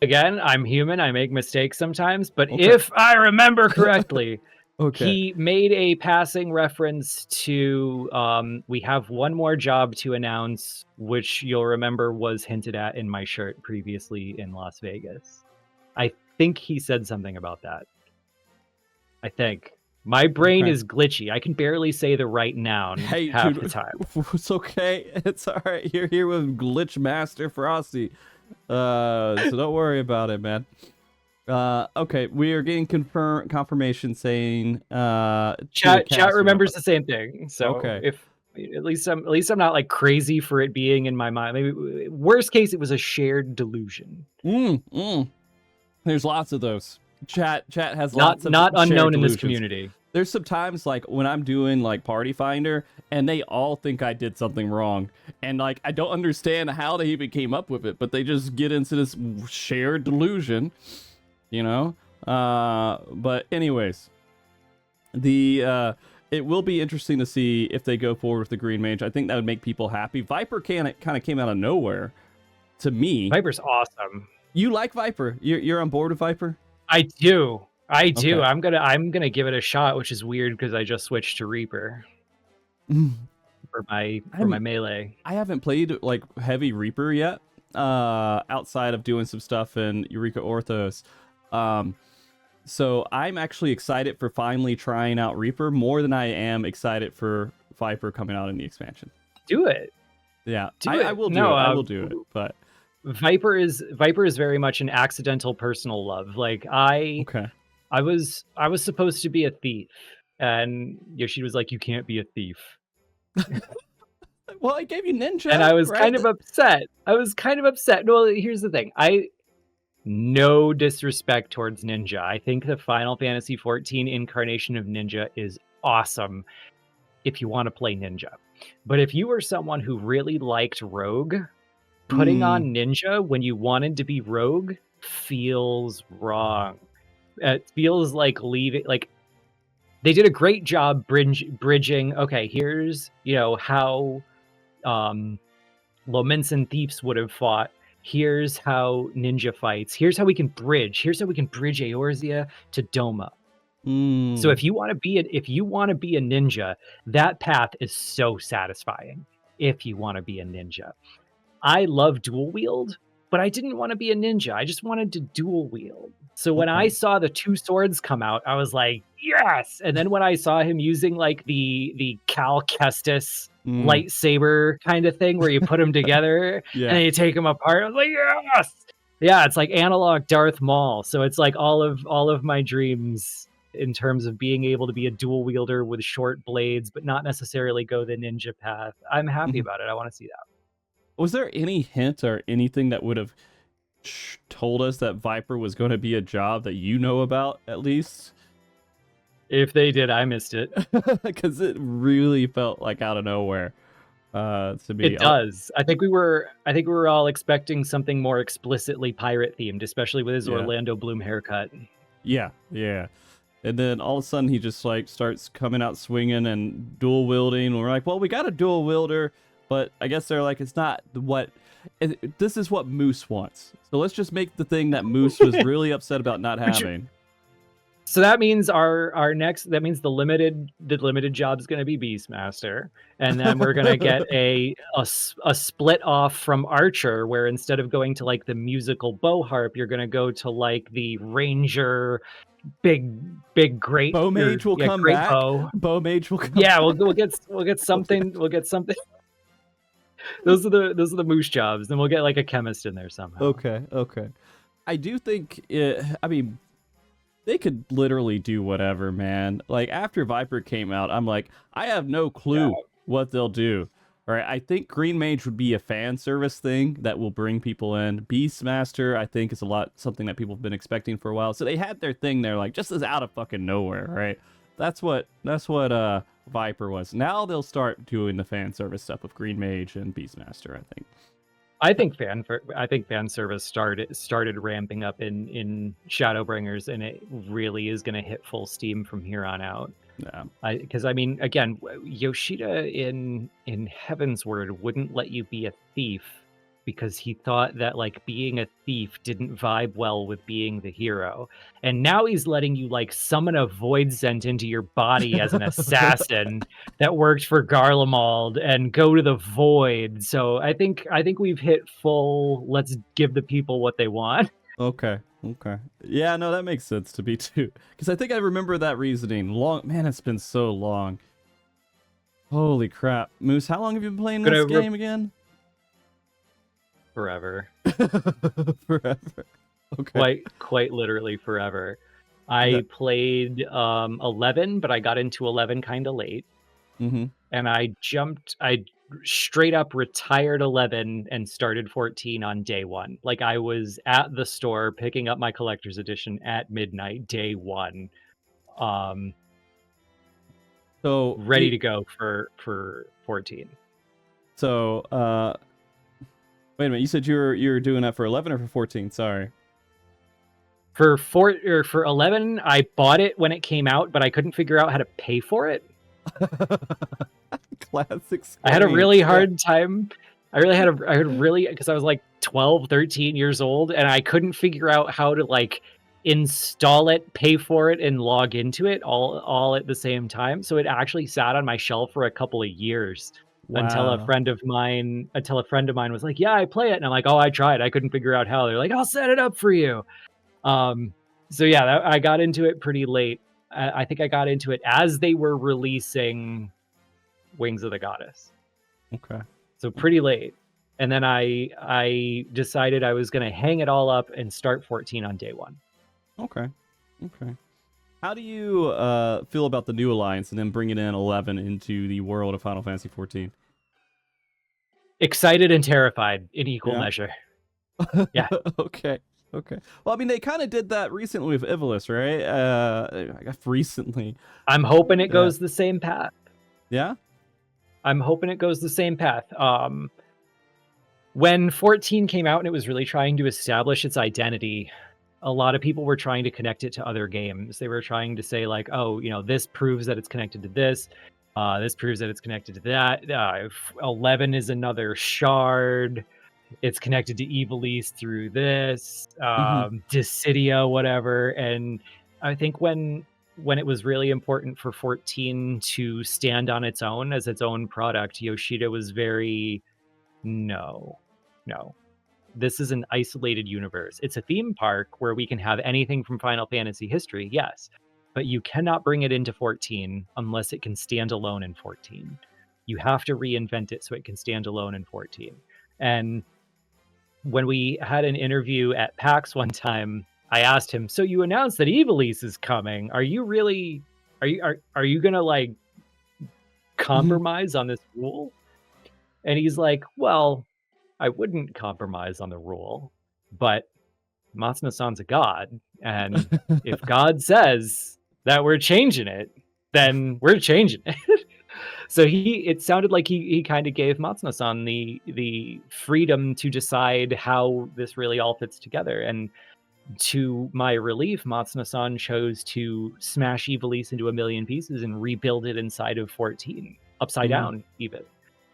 again, I'm human. I make mistakes sometimes, but if I remember correctly. Okay. He made a passing reference to we have one more job to announce, which you'll remember was hinted at in my shirt previously in Las Vegas. I think he said something about that. I think. My brain is glitchy. I can barely say the right noun half the time. It's okay. It's all right. You're here with Glitch Master Frosty. So don't worry about it, man. Okay, we are getting confirmation saying chat remembers the same thing. So if at least I'm not like crazy for it being in my mind. Maybe worst case it was a shared delusion. There's lots of those. Chat has lots of not unknown delusions. In this community. There's sometimes like when I'm doing like Party Finder and they all think I did something wrong, and like I don't understand how they even came up with it, but they just get into this shared delusion. But anyways, it will be interesting to see if they go forward with the Green Mage. I think that would make people happy. Viper kind of came out of nowhere to me. Viper's awesome. You like Viper? You're on board with Viper? I do. I do. Okay. I'm gonna give it a shot, which is weird because I just switched to Reaper for my melee. I haven't played like heavy Reaper yet. Outside of doing some stuff in Eureka Orthos. So I'm actually excited for finally trying out Reaper more than I am excited for Viper coming out in the expansion. Do it. Yeah, Do it. I will do it. I will do it. But Viper is very much an accidental personal love. Like I was supposed to be a thief, and Yoshi was like, "You can't be a thief." Well, I gave you ninja, and I was kind of upset. No, here's the thing. No disrespect towards ninja. I think the Final Fantasy XIV incarnation of ninja is awesome if you want to play ninja. But if you were someone who really liked rogue, putting on ninja when you wanted to be rogue feels wrong. It feels like leaving, like they did a great job bridging. Okay, here's, how Lominsan thieves would have fought. Here's how ninja fights. Here's how we can bridge. Here's how we can bridge Eorzea to Doma. So if you want to be a ninja, that path is so satisfying. If you want to be a ninja, I love dual wield, but I didn't want to be a ninja. I just wanted to dual wield. So when I saw the two swords come out, I was like, yes. And then when I saw him using like the Cal Kestis lightsaber kind of thing where you put them together and then you take them apart, I was like, yes. Yeah, it's like analog Darth Maul. So it's like all of my dreams in terms of being able to be a dual wielder with short blades, but not necessarily go the ninja path. I'm happy about it. I want to see that. Was there any hint or anything that would have told us that Viper was going to be a job that you know about, at least? If they did, I missed it. Because it really felt like out of nowhere to me. It does. I think we were all expecting something more explicitly pirate themed, especially with his Orlando Bloom haircut. Yeah. And then all of a sudden he just like starts coming out swinging and dual wielding. And we're like, well, we got a dual wielder, but I guess they're like, it's not what. This is what Moose wants. So let's just make the thing that Moose was really upset about not having. So that means the limited job is going to be Beastmaster, and then we're going to get a split off from Archer, where instead of going to like the musical bow harp, you're going to go to like the ranger, big great bow mage will come back. Bow mage will come. Yeah, we'll get something. We'll get something. Those are the Moose jobs. Then we'll get like a chemist in there somehow. Okay. I do think they could literally do whatever, man. Like after Viper came out, I'm like, I have no clue what they'll do. All right, I think Green Mage would be a fan service thing that will bring people in. Beastmaster, I think, is something that people have been expecting for a while. So they had their thing there, like just as out of fucking nowhere, right? That's what Viper was. Now they'll start doing the fan service stuff with Green Mage and Beastmaster, I think. I think fan service started ramping up in Shadowbringers, and it really is going to hit full steam from here on out. Yeah. Because I mean, again, Yoshida in Heavensward wouldn't let you be a thief because he thought that like being a thief didn't vibe well with being the hero. And now he's letting you like summon a void scent into your body as an assassin that worked for Garlemald and go to the void. So I think we've hit full, let's give the people what they want. Okay. Yeah, no, that makes sense to me too. Because I think I remember that reasoning. Man, it's been so long. Holy crap. Moose, how long have you been playing this game again? Forever. Forever. Okay. Quite literally forever. I played 11, but I got into 11 kind of late. Mm-hmm. And I straight up retired 11 and started 14 on day one. Like I was at the store picking up my collector's edition at midnight, day one. So ready to go for 14. So wait a minute, you said you were doing that for 11 or for 14? Sorry. For 11, I bought it when it came out, but I couldn't figure out how to pay for it. Classic. I had a really hard time. Because I was like 12, 13 years old, and I couldn't figure out how to like install it, pay for it, and log into it all at the same time. So it actually sat on my shelf for a couple of years until a Wow. friend of mine was like, "Yeah, I play it." And I'm like, "Oh, I tried. I couldn't figure out how." They're like, "I'll set it up for you." So yeah, I got into it pretty late. I think I got into it as they were releasing Wings of the Goddess. Okay. So pretty late. And then I decided I was going to hang it all up and start 14 on day one. Okay. Okay. How do you feel about the new alliance and then bringing in 11 into the world of Final Fantasy 14? Excited and terrified in equal Yeah. measure. Yeah. Okay. Okay. Well, I mean, they kind of did that recently with Ivalice, right? I guess recently. I'm hoping it goes the same path. Yeah? I'm hoping it goes the same path. When 14 came out and it was really trying to establish its identity, a lot of people were trying to connect it to other games. They were trying to say like, oh, you know, this proves that it's connected to this. This proves that it's connected to that. 11 is another shard. It's connected to Ivalice through this, Dissidia, whatever. And I think when it was really important for 14 to stand on its own as its own product, Yoshida was very, no. This is an isolated universe. It's a theme park where we can have anything from Final Fantasy history, yes, but you cannot bring it into 14 unless it can stand alone in 14. You have to reinvent it so it can stand alone in 14. And when we had an interview at PAX one time, I asked him, "So you announced that Ivalice is coming. Are you really are you gonna like compromise on this rule?" And he's like, "Well, I wouldn't compromise on the rule, but Matsuno-san's a god, and if God says that we're changing it, then we're changing it." So it sounded like he kind of gave Matsuno-san the freedom to decide how this really all fits together. And to my relief, Matsuno-san chose to smash Ivalice into a million pieces and rebuild it inside of 14, upside down even.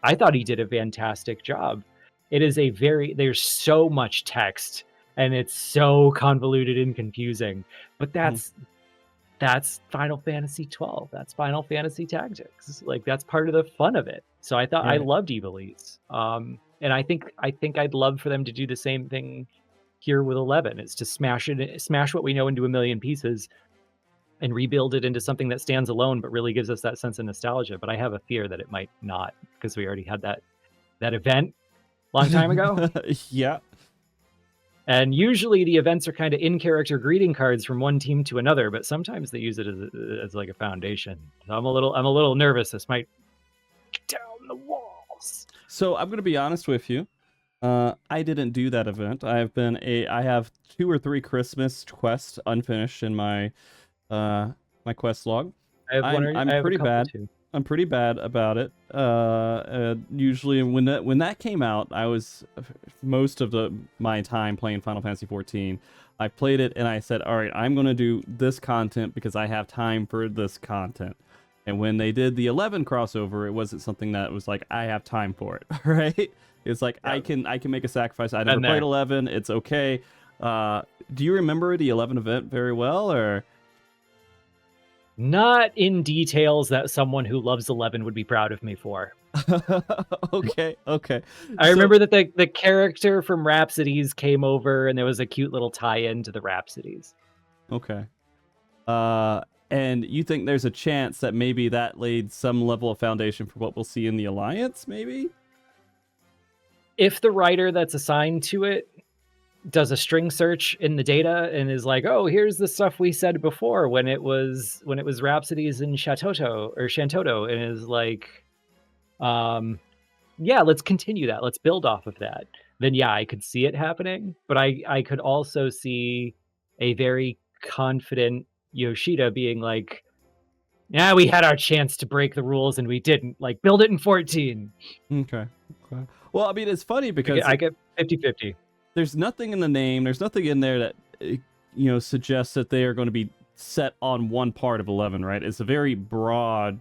I thought he did a fantastic job. It is there's so much text and it's so convoluted and confusing, but that's Final Fantasy 12. That's Final Fantasy Tactics. Like that's part of the fun of it. So I thought I loved Ivalice. And I think I'd love for them to do the same thing here with 11. It's to smash what we know into a million pieces and rebuild it into something that stands alone but really gives us that sense of nostalgia. But I have a fear that it might not, because we already had that event a long time ago. Yeah. And usually the events are kind of in-character greeting cards from one team to another, but sometimes they use it as like a foundation. So I'm a little nervous. This might get down the walls. So I'm going to be honest with you. I didn't do that event. I have 2 or 3 Christmas quests unfinished in my my quest log. I'm pretty bad. Too. I'm pretty bad about it. Usually when that came out, I was most of my time playing Final Fantasy 14. I played it and I said, all right, I'm going to do this content because I have time for this content. And when they did the 11 crossover, it wasn't something that was like, I have time for it, right? It's like, I can make a sacrifice. I never played 11. It's okay. Do you remember the 11 event very well, or? Not in details that someone who loves 11 would be proud of me for. Okay. I remember that the character from Rhapsodies came over and there was a cute little tie-in to the Rhapsodies. Okay. And you think there's a chance that maybe that laid some level of foundation for what we'll see in the Alliance, maybe? If the writer that's assigned to it does a string search in the data and is like, oh, here's the stuff we said before when it was Rhapsodies in Shantoto, and is like, yeah, let's continue that. Let's build off of that. Then yeah, I could see it happening, but I could also see a very confident Yoshida being like, yeah, we had our chance to break the rules and we didn't. Like, build it in 14. Okay. Well, I mean, it's funny because I get 50-50. There's nothing in the name. There's nothing in there that suggests that they are going to be set on one part of 11, right? It's a very broad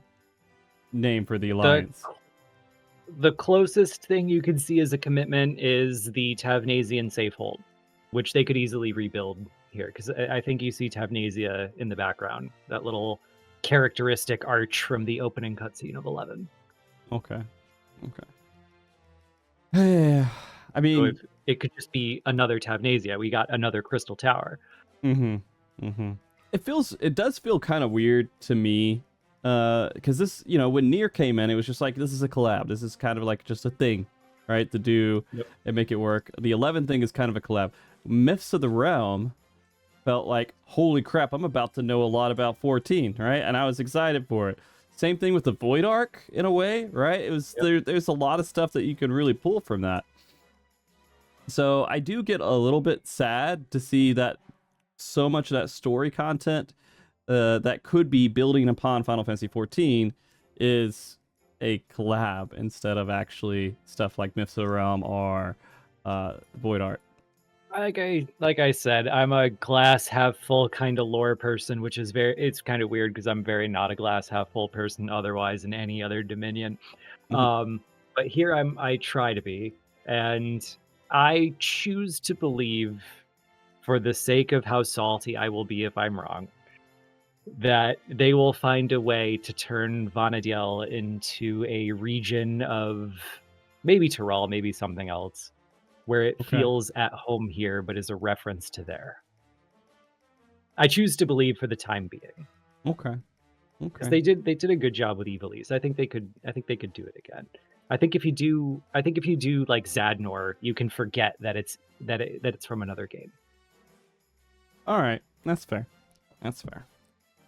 name for the Alliance. the closest thing you can see as a commitment is the Tavnasian safe hold, which they could easily rebuild here, because I think you see Tavnasia in the background, that little characteristic arch from the opening cutscene of 11. Okay. I mean, so it could just be another Tavnasia. We got another Crystal Tower. It does feel kind of weird to me, because this, when Nier came in, it was just like, this is a collab. This is kind of like just a thing, right, to do and make it work. The 11 thing is kind of a collab. Myths of the Realm felt like, holy crap, I'm about to know a lot about 14, right? And I was excited for it. Same thing with the Void Arc, in a way, right? It was there's a lot of stuff that you can really pull from that. So I do get a little bit sad to see that so much of that story content that could be building upon Final Fantasy XIV is a collab instead of actually stuff like Myths of the Realm or Void Art. Like I said, I'm a glass half full kind of lore person, which is it's kind of weird because I'm very not a glass half full person otherwise in any other Dominion. But here I try to be, and I choose to believe, for the sake of how salty I will be if I'm wrong, that they will find a way to turn Vana'diel into a region of maybe Tyrell, maybe something else, where it feels at home here, but is a reference to there. I choose to believe for the time being. Okay. Because they did a good job with Ivalice. I think they could do it again. I think if you do like Zadnor, you can forget that it's from another game. All right, that's fair.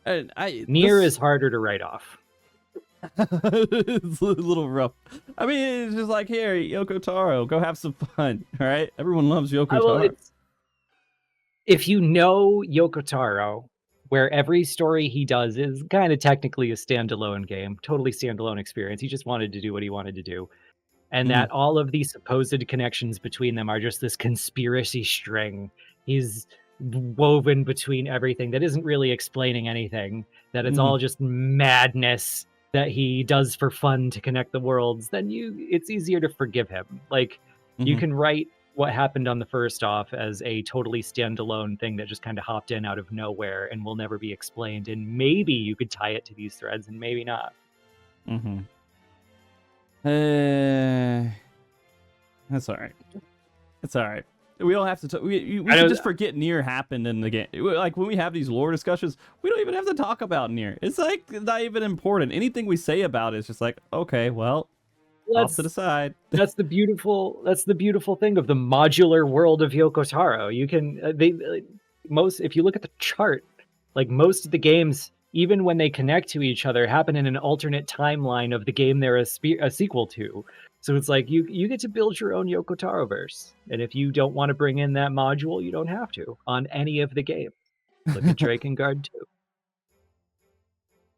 And Nier is harder to write off. It's a little rough. I mean, it's just like, here, Yoko Taro, go have some fun, right? Everyone loves Yoko Taro. If you know Yoko Taro, where every story he does is kind of technically a standalone game, totally standalone experience. He just wanted to do what he wanted to do. And that all of these supposed connections between them are just this conspiracy string. He's woven between everything that isn't really explaining anything, that it's all just madness that he does for fun to connect the worlds, then it's easier to forgive him. Like, you can write what happened on the first off as a totally standalone thing that just kind of hopped in out of nowhere and will never be explained, and maybe you could tie it to these threads and maybe not. That's all right. It's all right. We don't have to we can just forget Nier happened in the game. Like, when we have these lore discussions, we don't even have to talk about Nier. It's like not even important. Anything we say about it is just like, okay, well, off to the side. That's the beautiful thing of the modular world of Yoko Taro. You can if you look at the chart, like, most of the games, even when they connect to each other, happen in an alternate timeline of the game they're a sequel to. So it's like you get to build your own Yoko Taro verse, and if you don't want to bring in that module, you don't have to on any of the games. Look at Drakengard 2.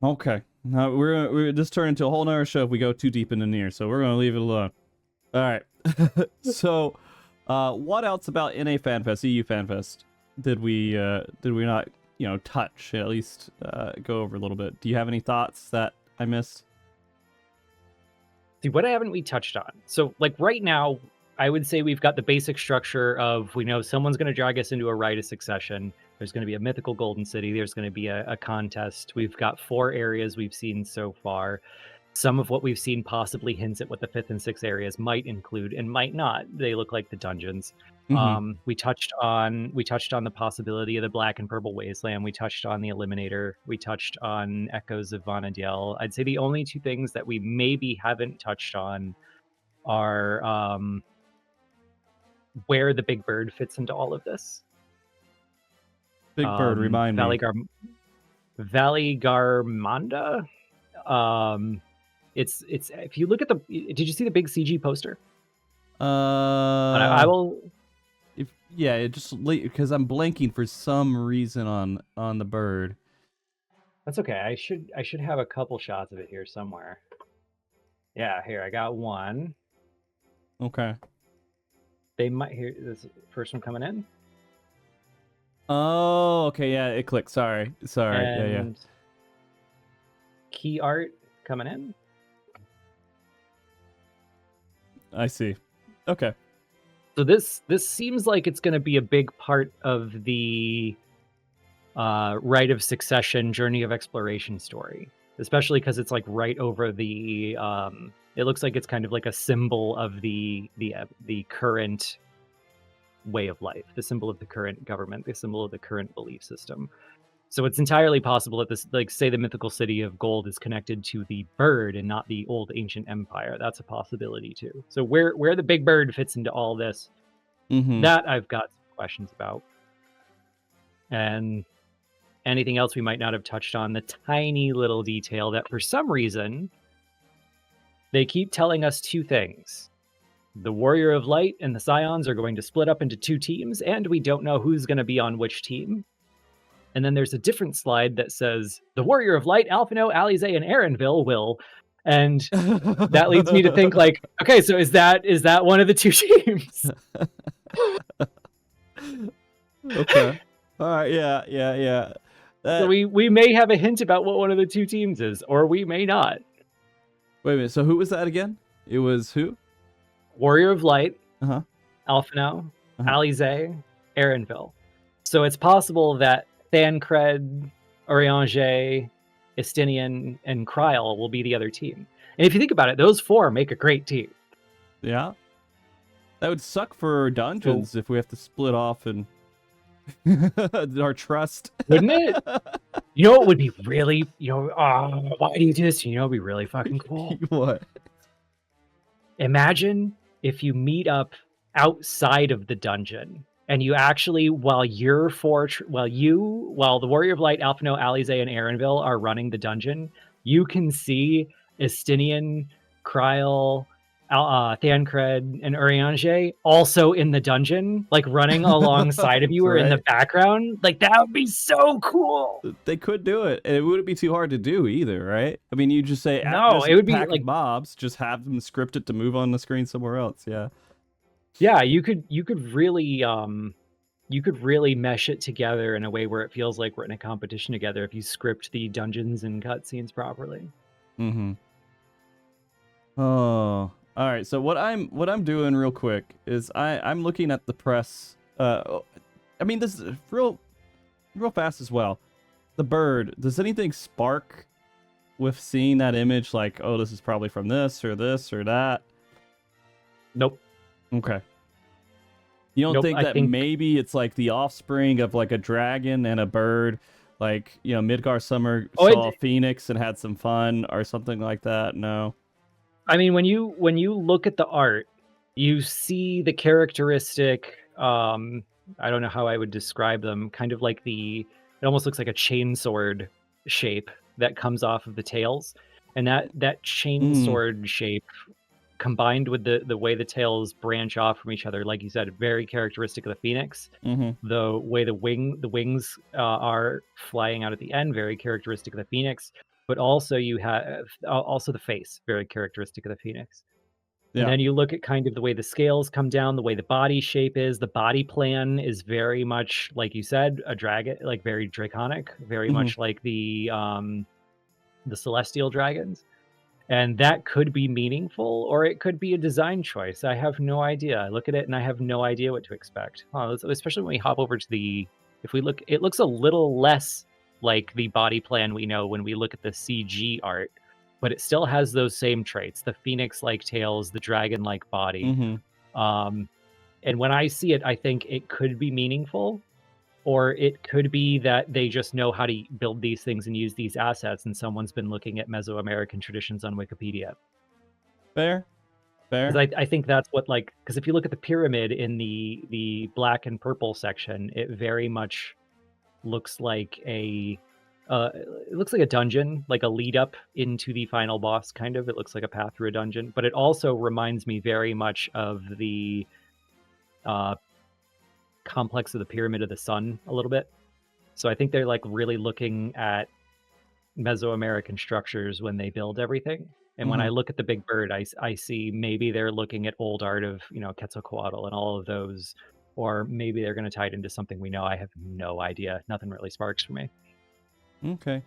Okay. Now we're just turn into a whole nother show if we go too deep into Nier, so we're gonna leave it alone. All right. So, what else about NA Fanfest, EU Fanfest, did we not touch, at least go over a little bit? Do you have any thoughts that I missed? See, what haven't we touched on? So, like, right now, I would say we've got the basic structure of, we know someone's going to drag us into a rite of succession. There's going to be a mythical golden city. There's going to be a contest. We've got 4 areas we've seen so far. Some of what we've seen possibly hints at what the 5th and 6th areas might include and might not. They look like the dungeons. We touched on the possibility of the Black and Purple Wasteland. We touched on the Eliminator. We touched on Echoes of Vana'diel. I'd say the only 2 things that we maybe haven't touched on are where the Big Bird fits into all of this. Big Bird, remind me. Valley Garmanda. It's if you look at did you see the big CG poster? I will. Because I'm blanking for some reason on the bird. That's okay. I should have a couple shots of it here somewhere. Yeah, here I got one. Okay. They might hear this first one coming in. Oh, okay, yeah, it clicked. Sorry. Yeah. Key art coming in. I see. Okay. So this seems like it's going to be a big part of the Rite of Succession Journey of Exploration story, especially because it's like right over the it looks like it's kind of like a symbol of the current way of life, the symbol of the current government, the symbol of the current belief system. So it's entirely possible that this, like, say the mythical city of gold is connected to the bird and not the old ancient empire. That's a possibility too. So where the big bird fits into all this, that I've got some questions about. And anything else we might not have touched on, the tiny little detail that for some reason they keep telling us two things. The Warrior of Light and the Scions are going to split up into two teams, and we don't know who's going to be on which team. And then there's a different slide that says the Warrior of Light, Alphino, Alize, and Erenville will. And that leads me to think, like, okay, so is that one of the two teams? Okay. All right. Yeah. So we may have a hint about what one of the two teams is, or we may not. Wait a minute. So who was that again? It was who? Warrior of Light, Uh-huh. Alphino, Alize, Erenville. So it's possible that Thancred, Urianger, Estinian, and Kryl will be the other team. And if you think about it, those four make a great team. Yeah. That would suck for dungeons if we have to split off and our trust. Wouldn't it? You know what would be really, why do you do this? You know, it'd be really fucking cool. What? Imagine if you meet up outside of the dungeon and you actually, while the Warrior of Light, Alphino, Alize, and Erenville are running the dungeon, you can see Estinian, Kryl, Thancred, and Urianger also in the dungeon, like running alongside of you or in the background. Like, that would be so cool. They could do it, and it wouldn't be too hard to do either, right? I mean, you just say, no, it would be like mobs, just have them scripted to move on the screen somewhere else. Yeah, you could really mesh it together in a way where it feels like we're in a competition together if you script the dungeons and cutscenes properly. Oh, all right. So what I'm doing real quick is I'm looking at the press. I mean, this is real fast as well. The bird. Does anything spark with seeing that image? Like, oh, this is probably from this or that. Nope. Okay. You don't think that maybe it's like the offspring of like a dragon and a bird, like, Midgar Summer saw a phoenix and had some fun or something like that? No. I mean, when you look at the art, you see the characteristic, I don't know how I would describe them, kind of like it almost looks like a chainsword shape that comes off of the tails. And that chainsword shape combined with the way the tails branch off from each other, like you said, very characteristic of the phoenix. The way the wings are flying out at the end, very characteristic of the phoenix. But also you have also the face, very characteristic of the phoenix. And then you look at kind of the way the scales come down, the way the body shape is. The body plan is very much, like you said, a dragon, like very draconic, very much like the celestial dragons. And that could be meaningful, or it could be a design choice. I have no idea. I look at it and I have no idea what to expect. Especially when we hop over to if we look, it looks a little less like the body plan we know when we look at the CG art, but it still has those same traits: the phoenix-like tails, the dragon-like body. And when I see it, I think it could be meaningful, or it could be that they just know how to build these things and use these assets, and someone's been looking at Mesoamerican traditions on Wikipedia. Fair. I think that's what, because if you look at the pyramid in the black and purple section, it very much looks like a dungeon, like a lead up into the final boss, kind of. It looks like a path through a dungeon, but it also reminds me very much of the complex of the Pyramid of the Sun a little bit. So I think they're like really looking at Mesoamerican structures when they build everything. And when I look at the big bird, I see maybe they're looking at old art of, Quetzalcoatl and all of those, or maybe they're going to tie it into something we know. I have no idea. Nothing really sparks for me. Okay.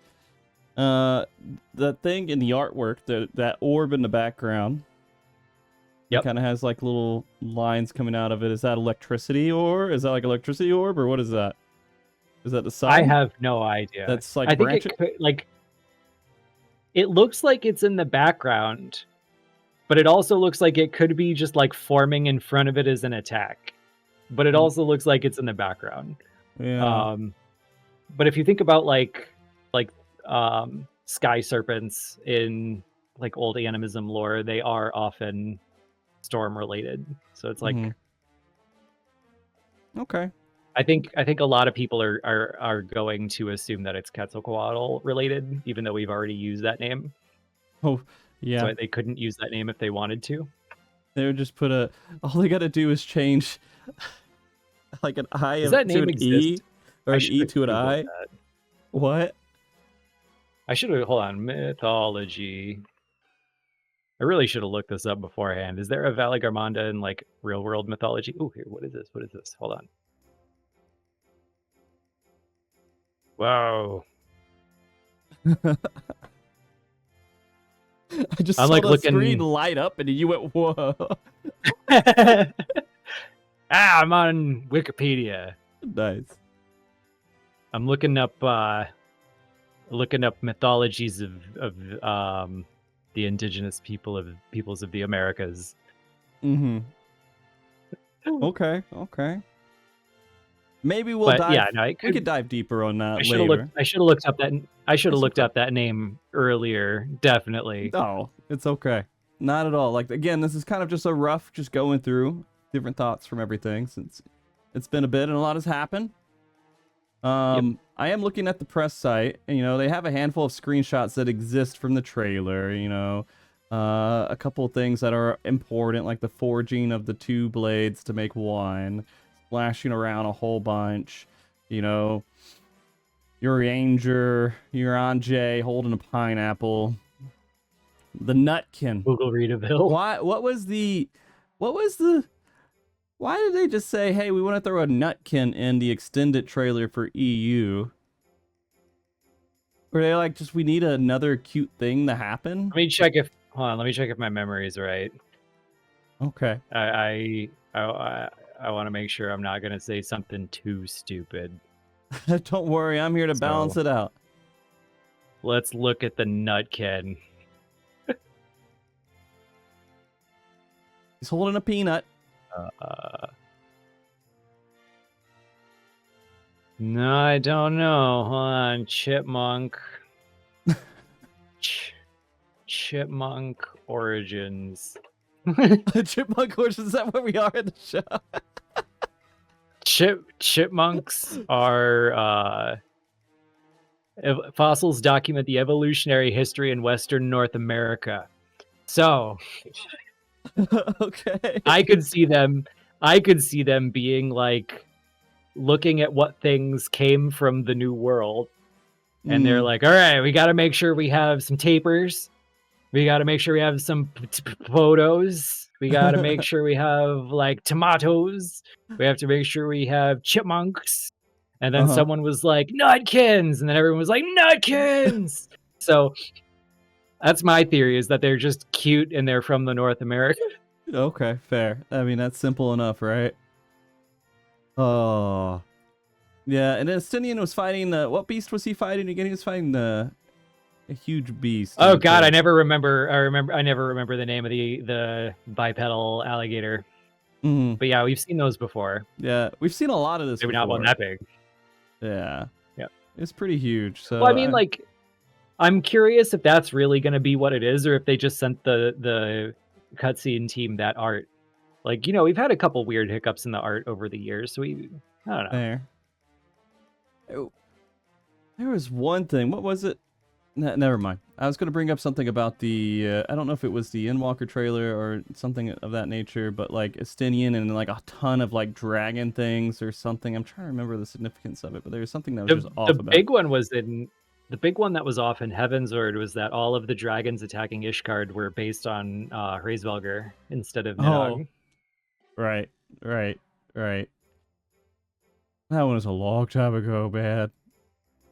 The thing in the artwork, that orb in the background, It kind of has like little lines coming out of it. Is that electricity, or is that like electricity orb, or what is that? Is that the sun? I have no idea. That's like I think branching? it could, like, it looks like it's in the background, but it also looks like it could be just like forming in front of it as an attack. But it also looks like it's in the background. Yeah. But if you think about like sky serpents in like old animism lore, they are often storm related. So it's like okay. I think a lot of people are going to assume that it's Quetzalcoatl related, even though we've already used that name. Oh, yeah. So they couldn't use that name if they wanted to. They would just put all they got to do is change like an I to an E, or an E to an I. That. What? I should have, hold on, mythology. I really should have looked this up beforehand. Is there a Valigarmonda in like real world mythology? Oh, here, what is this? What is this? Hold on. Wow. I just saw like the screen light up and you went, whoa. I'm on Wikipedia. Nice. I'm looking up mythologies of the indigenous peoples of the Americas. Okay. Maybe we'll dive. Yeah, no, we could dive deeper on that later. I should have looked up that. I should have looked up that name earlier. Definitely. Oh, it's okay. Not at all. Like, again, this is kind of just a rough, just going through different thoughts from everything, since it's been a bit and a lot has happened. I am looking at the press site, and they have a handful of screenshots that exist from the trailer. A couple of things that are important, like the forging of the 2 blades to make one. Splashing around a whole bunch, your Ranger, your Anjay holding a pineapple, the Nutkin. Google Readaville. Why did they just say, hey, we want to throw a Nutkin in the extended trailer for EU? Were they like, we need another cute thing to happen? Let me check if my memory is right. Okay. I want to make sure I'm not going to say something too stupid. Don't worry, I'm here to balance it out. Let's look at the Nutkin. He's holding a peanut. No, I don't know. Hold on. Chipmunk. Chipmunk Origins. Chipmunk Origins, is that where we are in the show? Chipmunks are fossils document the evolutionary history in Western North America. So okay. I could see them being like looking at what things came from the New World, and they're like, all right, we got to make sure we have some tapers. We got to make sure we have some photos. We got to make sure we have like tomatoes. We have to make sure we have chipmunks. And then someone was like, Nutkins. And then everyone was like, Nutkins. So that's my theory, is that they're just cute and they're from the North America. Okay, fair. I mean, that's simple enough, right? Oh. Yeah, and then Estinian was fighting what beast was he fighting again? He was fighting a huge beast. Oh god, I never remember the name of the bipedal alligator. But yeah, we've seen those before. Yeah, we've seen a lot of this. Maybe not one that big. Yeah. It's pretty huge. So well, I mean, like, I'm curious if that's really going to be what it is, or if they just sent the cutscene team that art. Like, we've had a couple weird hiccups in the art over the years, so I don't know. There was one thing. What was it? Never mind. I was going to bring up something about the, I don't know if it was the Endwalker trailer or something of that nature, but like Estinian and like a ton of like dragon things or something. I'm trying to remember the significance of it, but there was something that was just off about it. The big one that was off in Heavensward was that all of the dragons attacking Ishgard were based on Hraesvelgr instead of Nidhogg. Right. That one was a long time ago, man.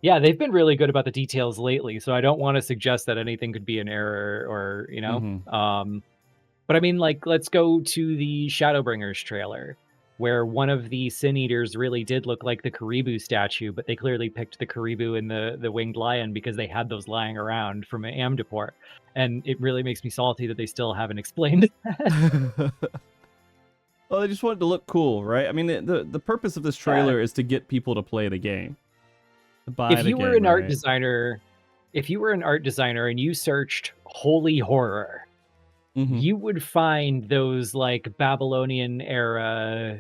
Yeah, they've been really good about the details lately, so I don't want to suggest that anything could be an error or, But I mean, like, let's go to the Shadowbringers trailer, where one of the Sin Eaters really did look like the Karibu statue, but they clearly picked the Karibu and the winged lion because they had those lying around from Amdapor. And it really makes me salty that they still haven't explained that. Well, they just wanted to look cool, right? I mean, the purpose of this trailer is to get people to play the game. If you were an art designer, if you were an art designer and you searched holy horror, you would find those like Babylonian era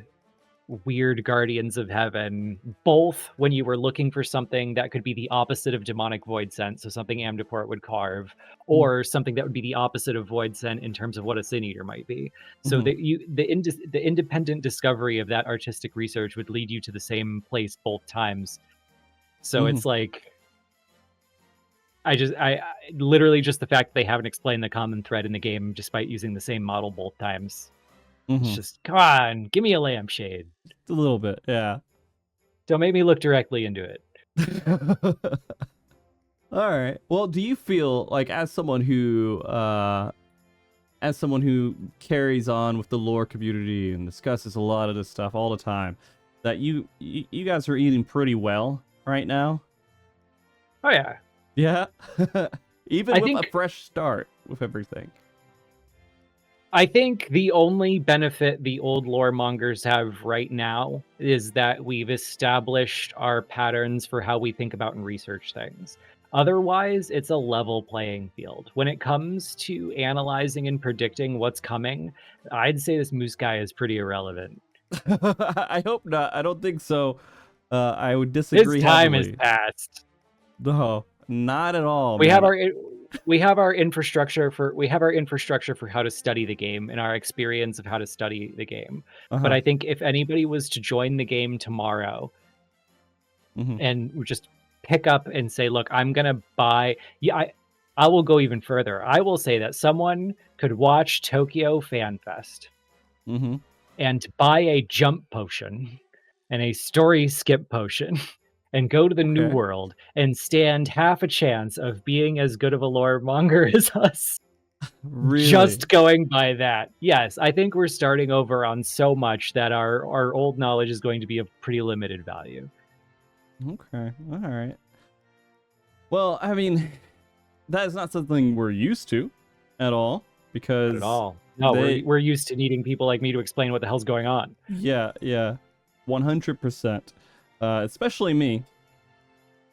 weird guardians of heaven, both when you were looking for something that could be the opposite of demonic void scent, so something Amdaport would carve, or something that would be the opposite of void scent in terms of what a Sin Eater might be. So the independent discovery of that artistic research would lead you to the same place both times. So it's like, I literally just the fact that they haven't explained the common thread in the game despite using the same model both times. It's just, come on, give me a lampshade. A little bit, yeah. Don't make me look directly into it. All right. Well, do you feel like as someone who carries on with the lore community and discusses a lot of this stuff all the time, that you guys are eating pretty well right now? Oh yeah. Yeah. Even with a fresh start with everything. I think the only benefit the old lore mongers have right now is that we've established our patterns for how we think about and research things. Otherwise, it's a level playing field. When it comes to analyzing and predicting what's coming, I'd say this Moose guy is pretty irrelevant. I hope not. I don't think so. I would disagree. His time has passed. No, not at all. We have our infrastructure for how to study the game and our experience of how to study the game. But I think if anybody was to join the game tomorrow and just pick up and say, look, I'm gonna buy, I will go even further. I will say that someone could watch Tokyo Fanfest and buy a jump potion and a story skip potion and go to the new world and stand half a chance of being as good of a lore monger as us. Really? Just going by that. Yes, I think we're starting over on so much that our old knowledge is going to be of pretty limited value. Okay. All right. Well, I mean, that is not something we're used to at all, because... Not at all. No, we're used to needing people like me to explain what the hell's going on. Yeah, 100%. Especially me.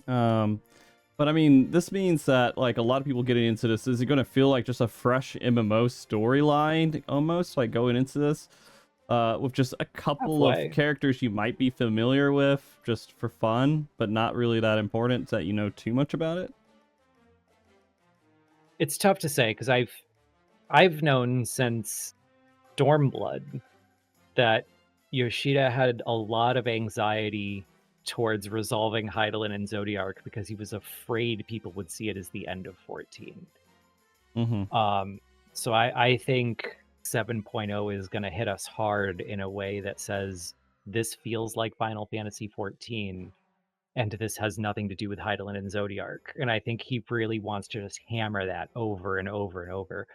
But I mean, this means that like a lot of people getting into this, is it going to feel like just a fresh MMO storyline almost, like going into this with just a couple of characters you might be familiar with just for fun, but not really that important that you know too much about it? It's tough to say, because I've known since Stormblood that Yoshida had a lot of anxiety towards resolving Hydaelyn and Zodiark because he was afraid people would see it as the end of 14. So I think 7.0 is going to hit us hard in a way that says this feels like Final Fantasy 14, and this has nothing to do with Hydaelyn and Zodiark. And I think he really wants to just hammer that over and over and over.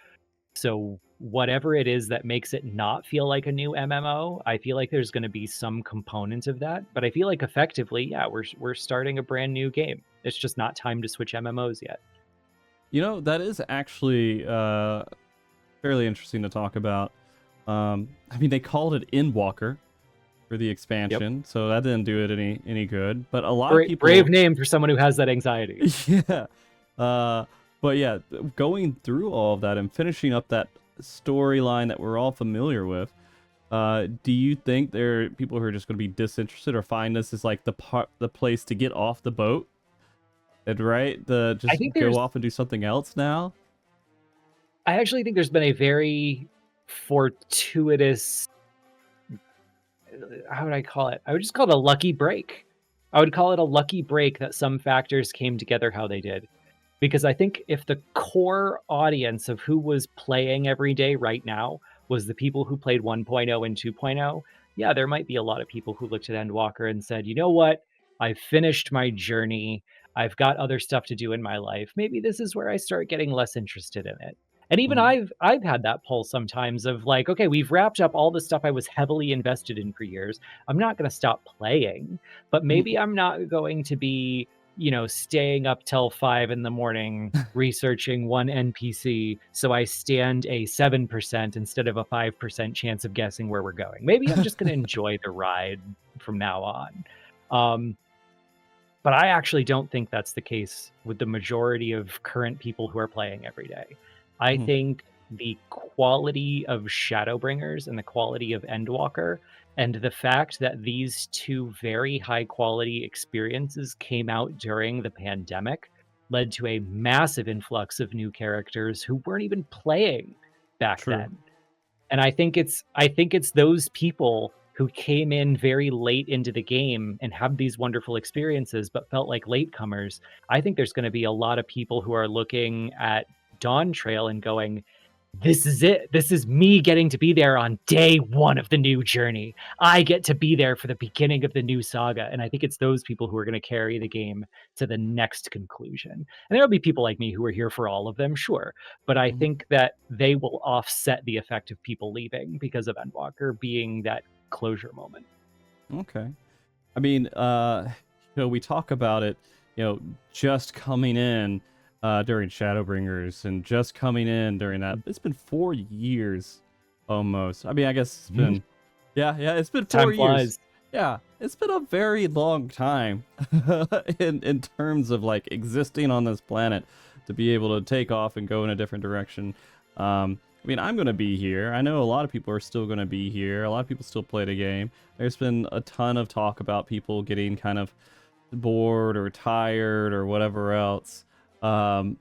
So whatever it is that makes it not feel like a new MMO, I feel like there's going to be some component of that. But I feel like effectively, yeah, we're starting a brand new game. It's just not time to switch MMOs yet. You know, that is actually fairly interesting to talk about. I mean, they called it Endwalker for the expansion, so that didn't do it any good. But a lot of people... Brave name for someone who has that anxiety. Yeah. But yeah, going through all of that and finishing up that storyline that we're all familiar with, do you think there are people who are just going to be disinterested or find this as like the place to get off the boat? And just go off and do something else now? I actually think there's been a very fortuitous, how would I call it? I would just call it a lucky break. I would call it a lucky break that some factors came together how they did. Because I think if the core audience of who was playing every day right now was the people who played 1.0 and 2.0, yeah, there might be a lot of people who looked at Endwalker and said, you know what? I've finished my journey. I've got other stuff to do in my life. Maybe this is where I start getting less interested in it. And even I've had that pull sometimes of like, okay, we've wrapped up all the stuff I was heavily invested in for years. I'm not going to stop playing, but maybe I'm not going to be, staying up till 5 in the morning researching one NPC so I stand a 7% instead of a 5% chance of guessing where we're going. Maybe I'm just going to enjoy the ride from now on. But I actually don't think that's the case with the majority of current people who are playing every day. I think the quality of Shadowbringers and the quality of Endwalker, and the fact that these two very high quality experiences came out during the pandemic led to a massive influx of new characters who weren't even playing back then. And I think it's those people who came in very late into the game and have these wonderful experiences but felt like latecomers. I think there's going to be a lot of people who are looking at Dawn Trail and going, this is it. This is me getting to be there on day one of the new journey. I get to be there for the beginning of the new saga. And I think it's those people who are going to carry the game to the next conclusion. And there'll be people like me who are here for all of them, sure. But I think that they will offset the effect of people leaving because of Endwalker being that closure moment. Okay. I mean, we talk about it, just coming in during Shadowbringers and just coming in during that. It's been 4 years almost. I mean, I guess it's been, it's been 4 years. Flies. Yeah, it's been a very long time in terms of like existing on this planet to be able to take off and go in a different direction. I mean, I'm going to be here. I know a lot of people are still going to be here. A lot of people still play the game. There's been a ton of talk about people getting kind of bored or tired or whatever else. But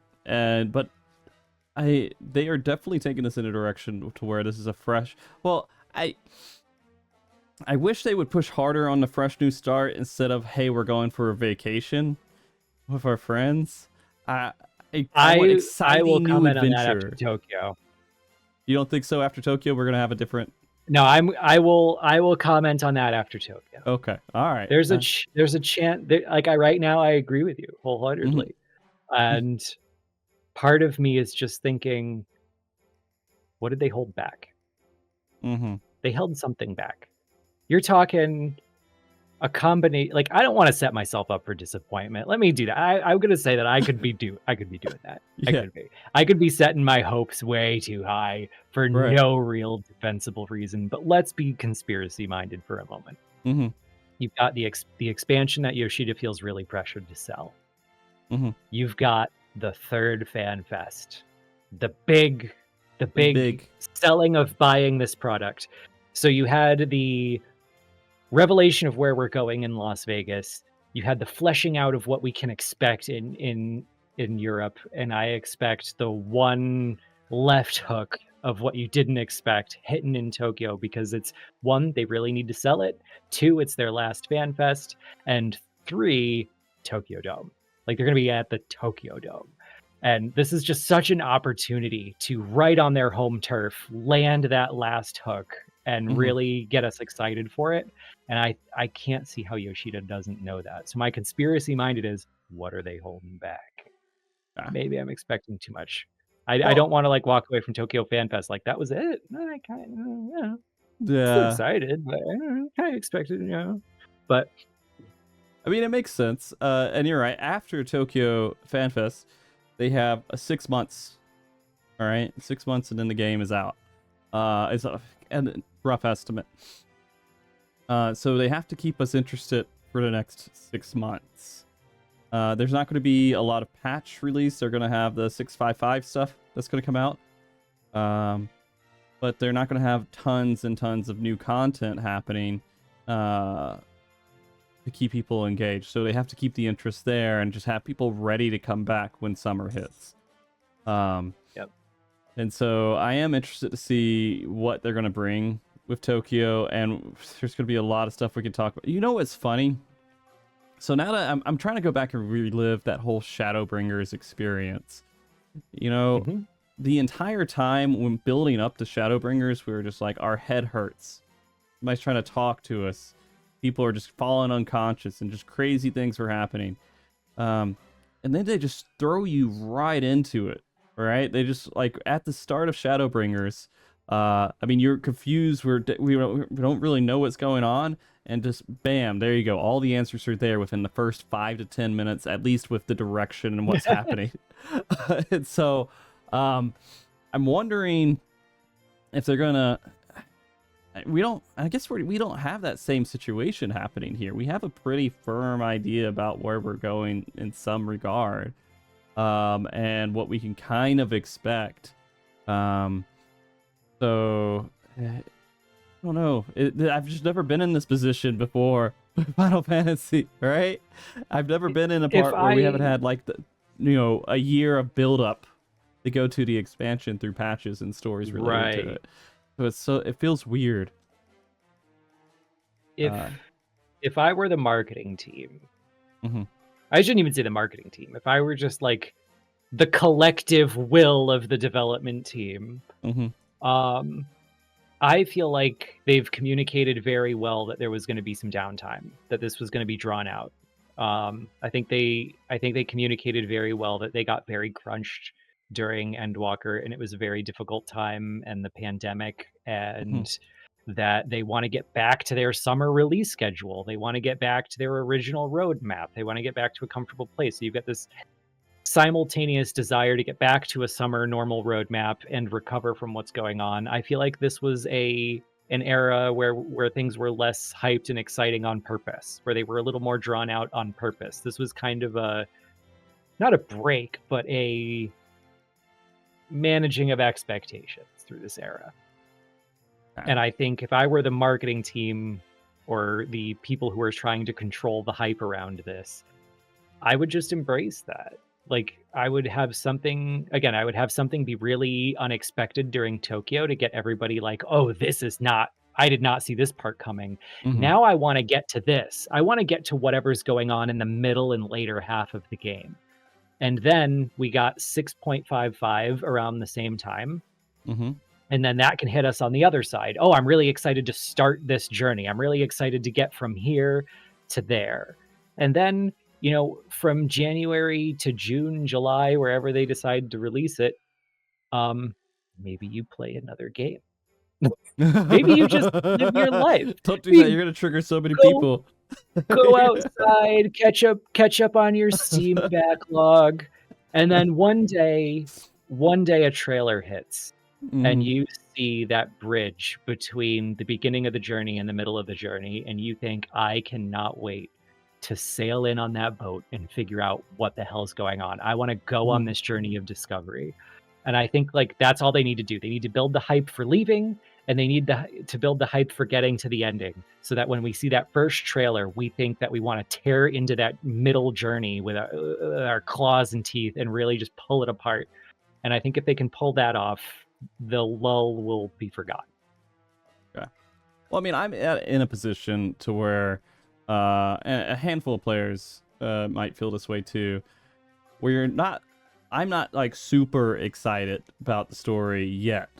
they are definitely taking this in a direction to where this is a fresh, I wish they would push harder on the fresh new start instead of, hey, we're going for a vacation with our friends. I want exciting will new comment adventure. on that after Tokyo. You don't think so? After Tokyo, we're gonna have a different. No, I will comment on that after Tokyo. Okay, all right. There's a chance. Like right now, I agree with you wholeheartedly, and part of me is just thinking, what did they hold back? They held something back. You're talking a combination. Like, I don't want to set myself up for disappointment. Let me do that. I'm gonna say that I could be doing that. I could be setting my hopes way too high for no real defensible reason. But let's be conspiracy minded for a moment. You've got the expansion that Yoshida feels really pressured to sell. You've got the third Fanfest, the big selling of buying this product. So you had the revelation of where we're going in Las Vegas. You had the fleshing out of what we can expect in Europe, and I expect the one left hook of what you didn't expect hitting in Tokyo, because it's 1, they really need to sell it, 2, it's their last Fanfest, and 3, Tokyo Dome. Like, they're going to be at the Tokyo Dome. And this is just such an opportunity to, right on their home turf, land that last hook and really get us excited for it. And I can't see how Yoshida doesn't know that. So my conspiracy minded is, what are they holding back? Maybe I'm expecting too much. I don't want to like walk away from Tokyo Fan Fest like that was it. I kind of still excited, but I kind of expected, But I mean, it makes sense. And you're right. After Tokyo Fan Fest, they have 6 months. All right, 6 months, and then the game is out. It's a rough estimate. So they have to keep us interested for the next 6 months. There's not going to be a lot of patch release. They're going to have the 655 stuff that's going to come out. But they're not going to have tons and tons of new content happening to keep people engaged. So they have to keep the interest there and just have people ready to come back when summer hits. And so I am interested to see what they're going to bring with Tokyo, and there's going to be a lot of stuff we can talk about. You know what's funny? So now that I'm trying to go back and relive that whole Shadowbringers experience. The entire time when building up to Shadowbringers, we were just like, our head hurts. Somebody's trying to talk to us. People are just falling unconscious and just crazy things were happening. And then they just throw you right into it. right? They just like at the start of Shadowbringers. I mean, you're confused. We don't really know what's going on, and just bam, there you go. All the answers are there within the first 5 to 10 minutes, at least with the direction and what's happening. And so, I'm wondering if they're gonna. We don't. I guess we don't have that same situation happening here. We have a pretty firm idea about where we're going in some regard, and what we can kind of expect. So I don't know. I've just never been in this position before with Final Fantasy, right? I've never been in a part where we haven't had like a year of build up to go to the expansion through patches and stories related to it. So it feels weird. If I were the marketing team, mm-hmm. I shouldn't even say the marketing team. If I were just like the collective will of the development team, mm-hmm. I feel like they've communicated very well that there was going to be some downtime, that this was going to be drawn out. I think they communicated very well that they got very crunched during Endwalker, and it was a very difficult time and the pandemic, and that they want to get back to their summer release schedule. They want to get back to their original roadmap. They want to get back to a comfortable place. So you've got this simultaneous desire to get back to a summer normal roadmap and recover from what's going on. I feel like this was an era where things were less hyped and exciting on purpose, where they were a little more drawn out on purpose. This was kind of not a break, but a managing of expectations through this era. And I think if I were the marketing team or the people who are trying to control the hype around this, I would just embrace that. Like, I would have something be really unexpected during Tokyo to get everybody like, oh, I did not see this part coming. Now I want to get to this. I want to get to whatever's going on in the middle and later half of the game. And then we got 6.55 around the same time. And then that can hit us on the other side. Oh, I'm really excited to start this journey. I'm really excited to get from here to there. And then, from January to June, July, wherever they decide to release it, maybe you play another game. Maybe you just live your life. Don't do that. You're going to trigger so many people. Go outside, catch up on your Steam backlog. And then one day a trailer hits. And you see that bridge between the beginning of the journey and the middle of the journey, and you think, I cannot wait to sail in on that boat and figure out what the hell's going on. I want to go on this journey of discovery. And I think like that's all they need to do. They need to build the hype for leaving, and they need to build the hype for getting to the ending, so that when we see that first trailer, we think that we want to tear into that middle journey with our claws and teeth and really just pull it apart. And I think if they can pull that off, the lull will be forgotten. Okay. Well, I mean, I'm in a position to where a handful of players might feel this way too, where I'm not like super excited about the story yet.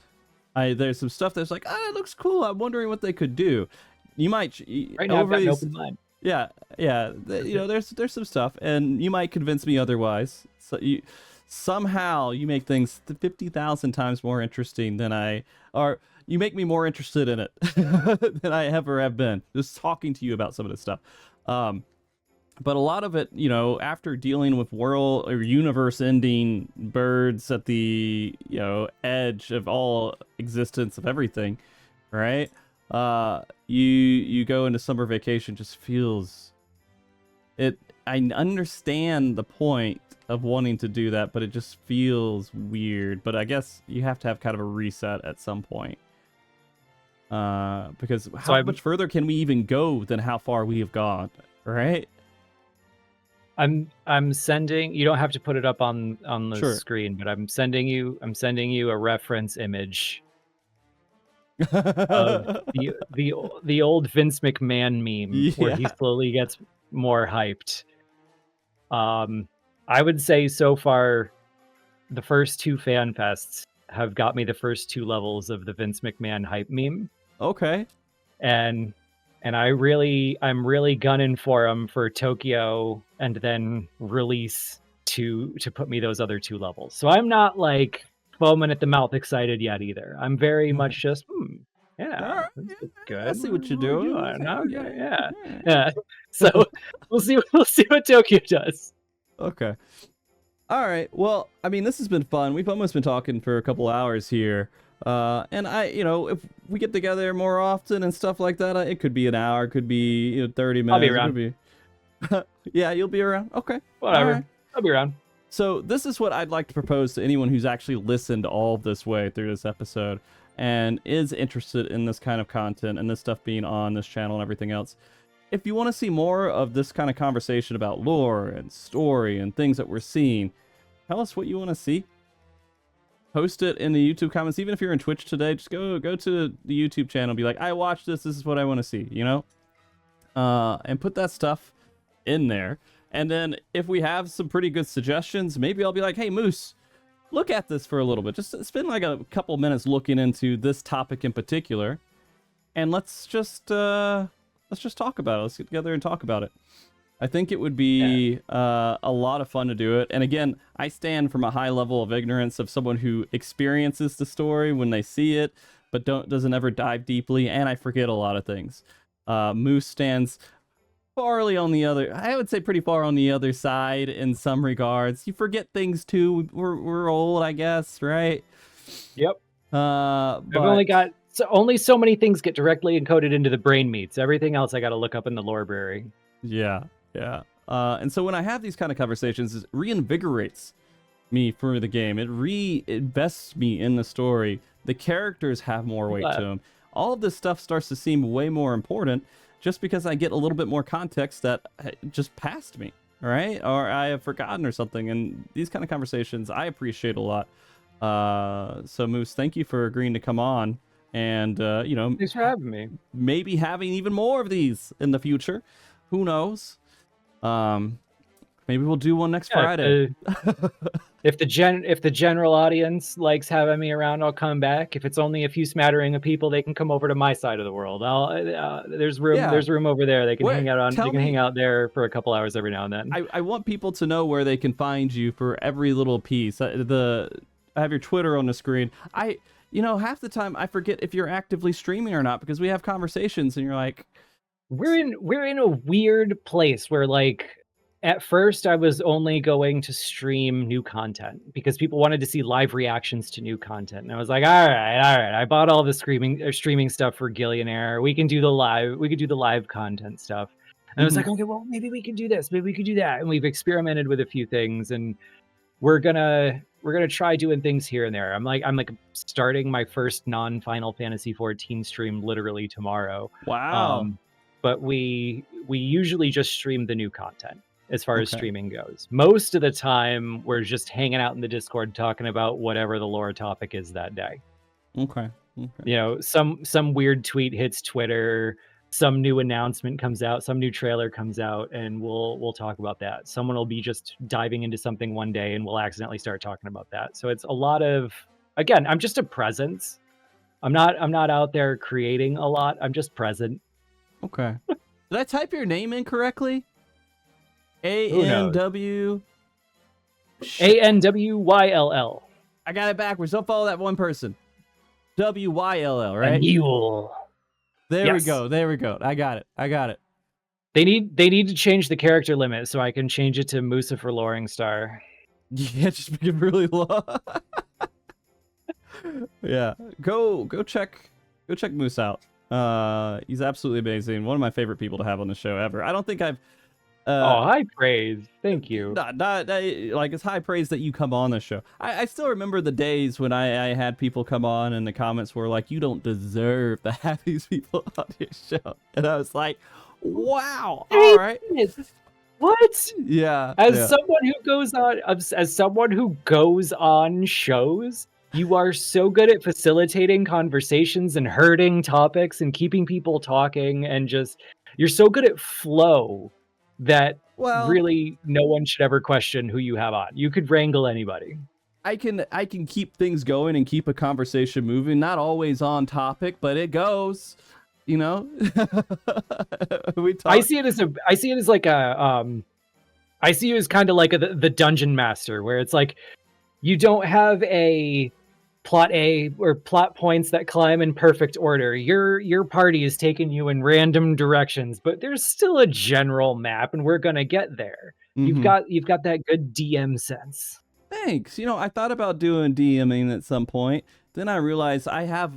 There's some stuff that's like, it looks cool. I'm wondering what they could do. You might right now. I've got an open mind. Yeah. There's some stuff, and you might convince me otherwise. So somehow you make things 50,000 times more interesting or you make me more interested in it than I ever have been, just talking to you about some of this stuff. But a lot of it, after dealing with world or universe ending birds at the, edge of all existence of everything, right? You go into summer vacation, just feels it. I understand the point of wanting to do that, but it just feels weird. But I guess you have to have kind of a reset at some point. Because how much further can we even go than how far we have gone, right? I'm sending, you don't have to put it up on the screen, but I'm sending you a reference image of the old Vince McMahon meme where he slowly gets more hyped. I would say so far, the first two Fanfests have got me the first two levels of the Vince McMahon hype meme. Okay. And I'm really gunning for him for Tokyo and then release to put me those other 2 levels. So I'm not like foaming at the mouth excited yet either. I'm very much just, yeah, that's good. I see what you're doing. Okay, yeah. So we'll see what Tokyo does. Okay. All right. Well, I mean, this has been fun. We've almost been talking for a couple hours here. And if we get together more often and stuff like that, it could be an hour, it could be 30 minutes. I'll be around. It could be... Yeah, you'll be around. Okay. Whatever. Right. I'll be around. So this is what I'd like to propose to anyone who's actually listened all this way through this episode and is interested in this kind of content and this stuff being on this channel and everything else. If you want to see more of this kind of conversation about lore and story and things that we're seeing, tell us what you want to see. Post it in the YouTube comments. Even if you're in Twitch today, just go to the YouTube channel. Be like, I watched this. This is what I want to see, and put that stuff in there. And then if we have some pretty good suggestions, maybe I'll be like, hey, Moose, look at this for a little bit. Just spend like a couple minutes looking into this topic in particular. And let's just talk about it. Let's get together and talk about it. I think it would be a lot of fun to do it. And again, I stand from a high level of ignorance of someone who experiences the story when they see it, but doesn't ever dive deeply, and I forget a lot of things. Moose stands farly on the other, I would say pretty far on the other side in some regards. You forget things too. We're old, I guess, right? Yep. But I've only got only so many things get directly encoded into the brain meats. Everything else I got to look up in the library. Yeah. And so when I have these kind of conversations, it reinvigorates me for the game. It reinvests me in the story. The characters have more weight to them. All of this stuff starts to seem way more important just because I get a little bit more context that just passed me, right? Or I have forgotten or something. And these kind of conversations I appreciate a lot. So Moose, thank you for agreeing to come on. And, thanks for having me. Maybe having even more of these in the future. Who knows? Maybe we'll do one next Friday. If the general audience likes having me around, I'll come back. If it's only a few smattering of people, they can come over to my side of the world. There's room. Yeah. There's room over there. They can hang out hang out there for a couple hours every now and then. I want people to know where they can find you for every little piece. I have your Twitter on the screen. Half the time I forget if you're actively streaming or not because we have conversations and you're like, we're in a weird place where like at first I was only going to stream new content because people wanted to see live reactions to new content. And I was like, all right. I bought all the streaming stuff for Gillionaire. We can do the live content stuff. And I was like, okay, well, maybe we can do this, maybe we could do that. And we've experimented with a few things and we're gonna try doing things here and there. I'm like starting my first non-Final Fantasy 14 stream literally tomorrow. Wow. But we usually just stream the new content as far as streaming goes. Most of the time, we're just hanging out in the Discord talking about whatever the lore topic is that day. Okay. Some weird tweet hits Twitter, some new announcement comes out, some new trailer comes out, and we'll talk about that. Someone will be just diving into something one day, and we'll accidentally start talking about that. So it's a lot of, again, I'm just a presence. I'm not out there creating a lot. I'm just present. Okay. Did I type your name incorrectly? ANW. ANWYLL. I got it backwards. Don't follow that one person. WYLL, right? Mule. There we go. I got it. They need to change the character limit so I can change it to Musa for Loring Star. Yeah, just make it really low. Yeah. Go check Moose out. He's absolutely amazing. One of my favorite people to have on the show ever. I don't think I've high praise. Thank you. Not like it's high praise that you come on the show. I still remember the days when I had people come on and the comments were like, you don't deserve to have these people on your show. And I was like, wow. All right. What? Yeah. Someone who goes on shows, you are so good at facilitating conversations and herding topics and keeping people talking and you're so good at flow that really no one should ever question who you have on. You could wrangle anybody. I can keep things going and keep a conversation moving. Not always on topic, but it goes. I see it as like a I see you as kind of like the dungeon master, where it's like you don't have a plot A or plot points that climb in perfect order. Your party is taking you in random directions, but there's still a general map, and we're gonna get there. You've got that good DM sense. Thanks. I thought about doing DMing at some point. Then I realized I have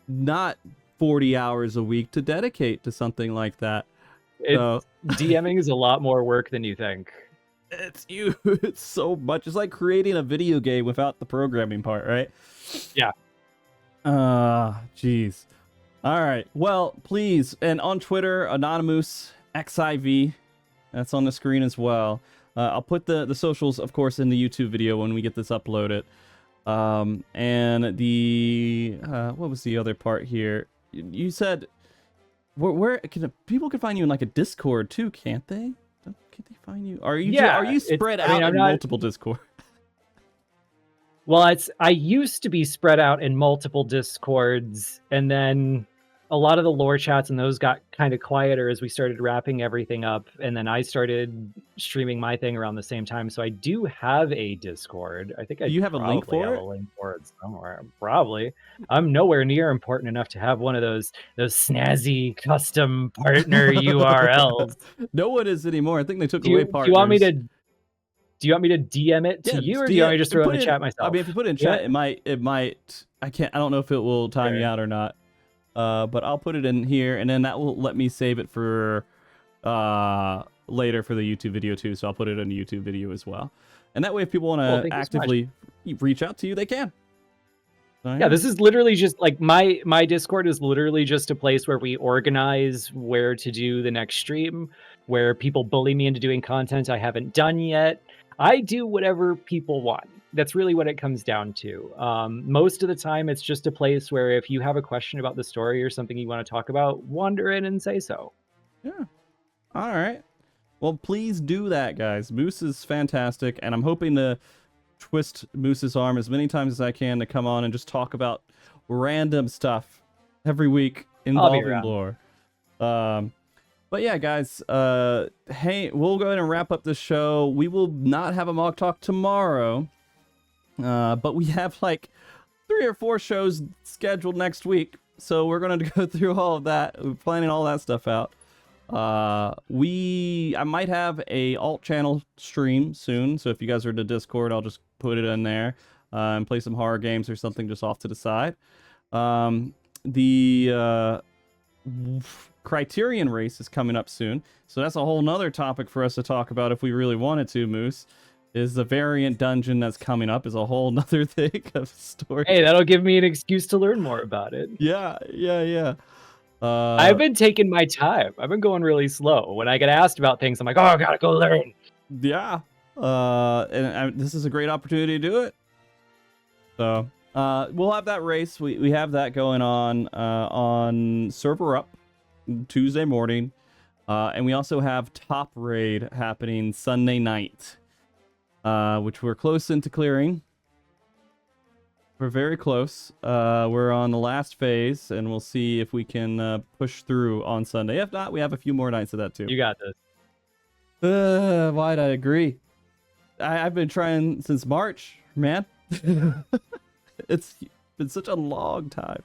not 40 hours a week to dedicate to something like that. So DMing is a lot more work than you think. It's so much. It's like creating a video game without the programming part, right? Yeah. Jeez. All right. Well, please, and on Twitter, Anonymoose XIV. That's on the screen as well. I'll put the socials, of course, in the YouTube video when we get this uploaded. And the what was the other part here? You said where can people can find you in like a Discord too, can't they? Can they find you? Are you spread out in multiple Discord? Well, I used to be spread out in multiple Discords, and then a lot of the lore chats and those got kind of quieter as we started wrapping everything up, and then I started streaming my thing around the same time. So I do have a Discord. I think you have a link for it? A link for it somewhere. Probably. I'm nowhere near important enough to have one of those snazzy custom partner URLs. No one is anymore. I think they took away partners. Do you want me to DM it to you, or do you want me to just throw it in the chat myself? I mean, if you put it in chat, it might. I don't know if it will time you out or not. But I'll put it in here, and then that will let me save it for later for the YouTube video too. So I'll put it in the YouTube video as well. And that way, if people want to actively reach out to you, they can. Yeah, this is literally just like my Discord is literally just a place where we organize where to do the next stream, where people bully me into doing content I haven't done yet. I do whatever people want. That's really what it comes down to. Most of the time, it's just a place where if you have a question about the story or something you want to talk about, wander in and say so. Yeah. All right. Well, please do that, guys. Moose is fantastic, and I'm hoping to twist Moose's arm as many times as I can to come on and just talk about random stuff every week involving lore. But yeah, guys, hey, we'll go ahead and wrap up the show. We will not have a mock talk tomorrow. But we have like 3 or 4 shows scheduled next week, so we're gonna go through all of that. We're planning all that stuff out. I might have a alt channel stream soon, so if you guys are to Discord, I'll just put it in there and play some horror games or something just off to the side. The Criterion race is coming up soon, so that's a whole nother topic for us to talk about if we really wanted to, Moose. Is the variant dungeon that's coming up is a whole nother thing of story. Hey, that'll give me an excuse to learn more about it. Yeah. I've been taking my time. I've been going really slow. When I get asked about things, I'm like, oh, I gotta go learn. Yeah. And this is a great opportunity to do it. So we'll have that race. We have that going on Server Up Tuesday morning. And we also have Top Raid happening Sunday night. Which we're close into clearing. We're very close. We're on the last phase, and we'll see if we can push through on Sunday. If not, we have a few more nights of that too. You got this. Why'd I agree? I've been trying since March, man. It's been such a long time.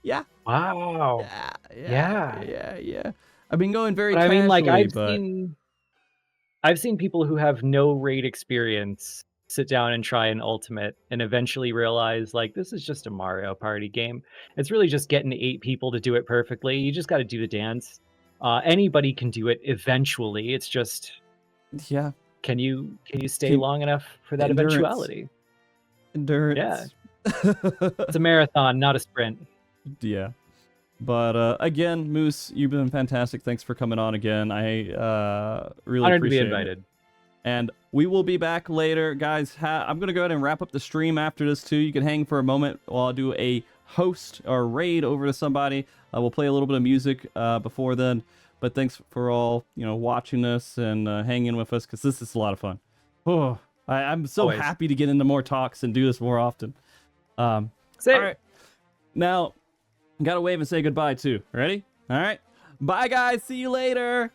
Yeah. Wow. Yeah. I've been going very. I mean, like I've seen people who have no raid experience sit down and try an ultimate and eventually realize, like, this is just a Mario Party game. It's really just getting 8 people to do it perfectly. You just got to do the dance. Anybody can do it eventually. It's just, can you stay long enough for that eventuality? Endurance. Yeah. It's a marathon, not a sprint. Yeah. But again, Moose, you've been fantastic. Thanks for coming on again. I really honored appreciate to be invited. And we will be back later, guys. I'm gonna go ahead and wrap up the stream after this too. You can hang for a moment while I do a host or raid over to somebody. We'll play a little bit of music before then. But thanks for all watching this and hanging with us, because this is a lot of fun. Oh, I'm so happy to get into more talks and do this more often. All right, now. Gotta wave and say goodbye too. Ready? All right. Bye, guys. See you later.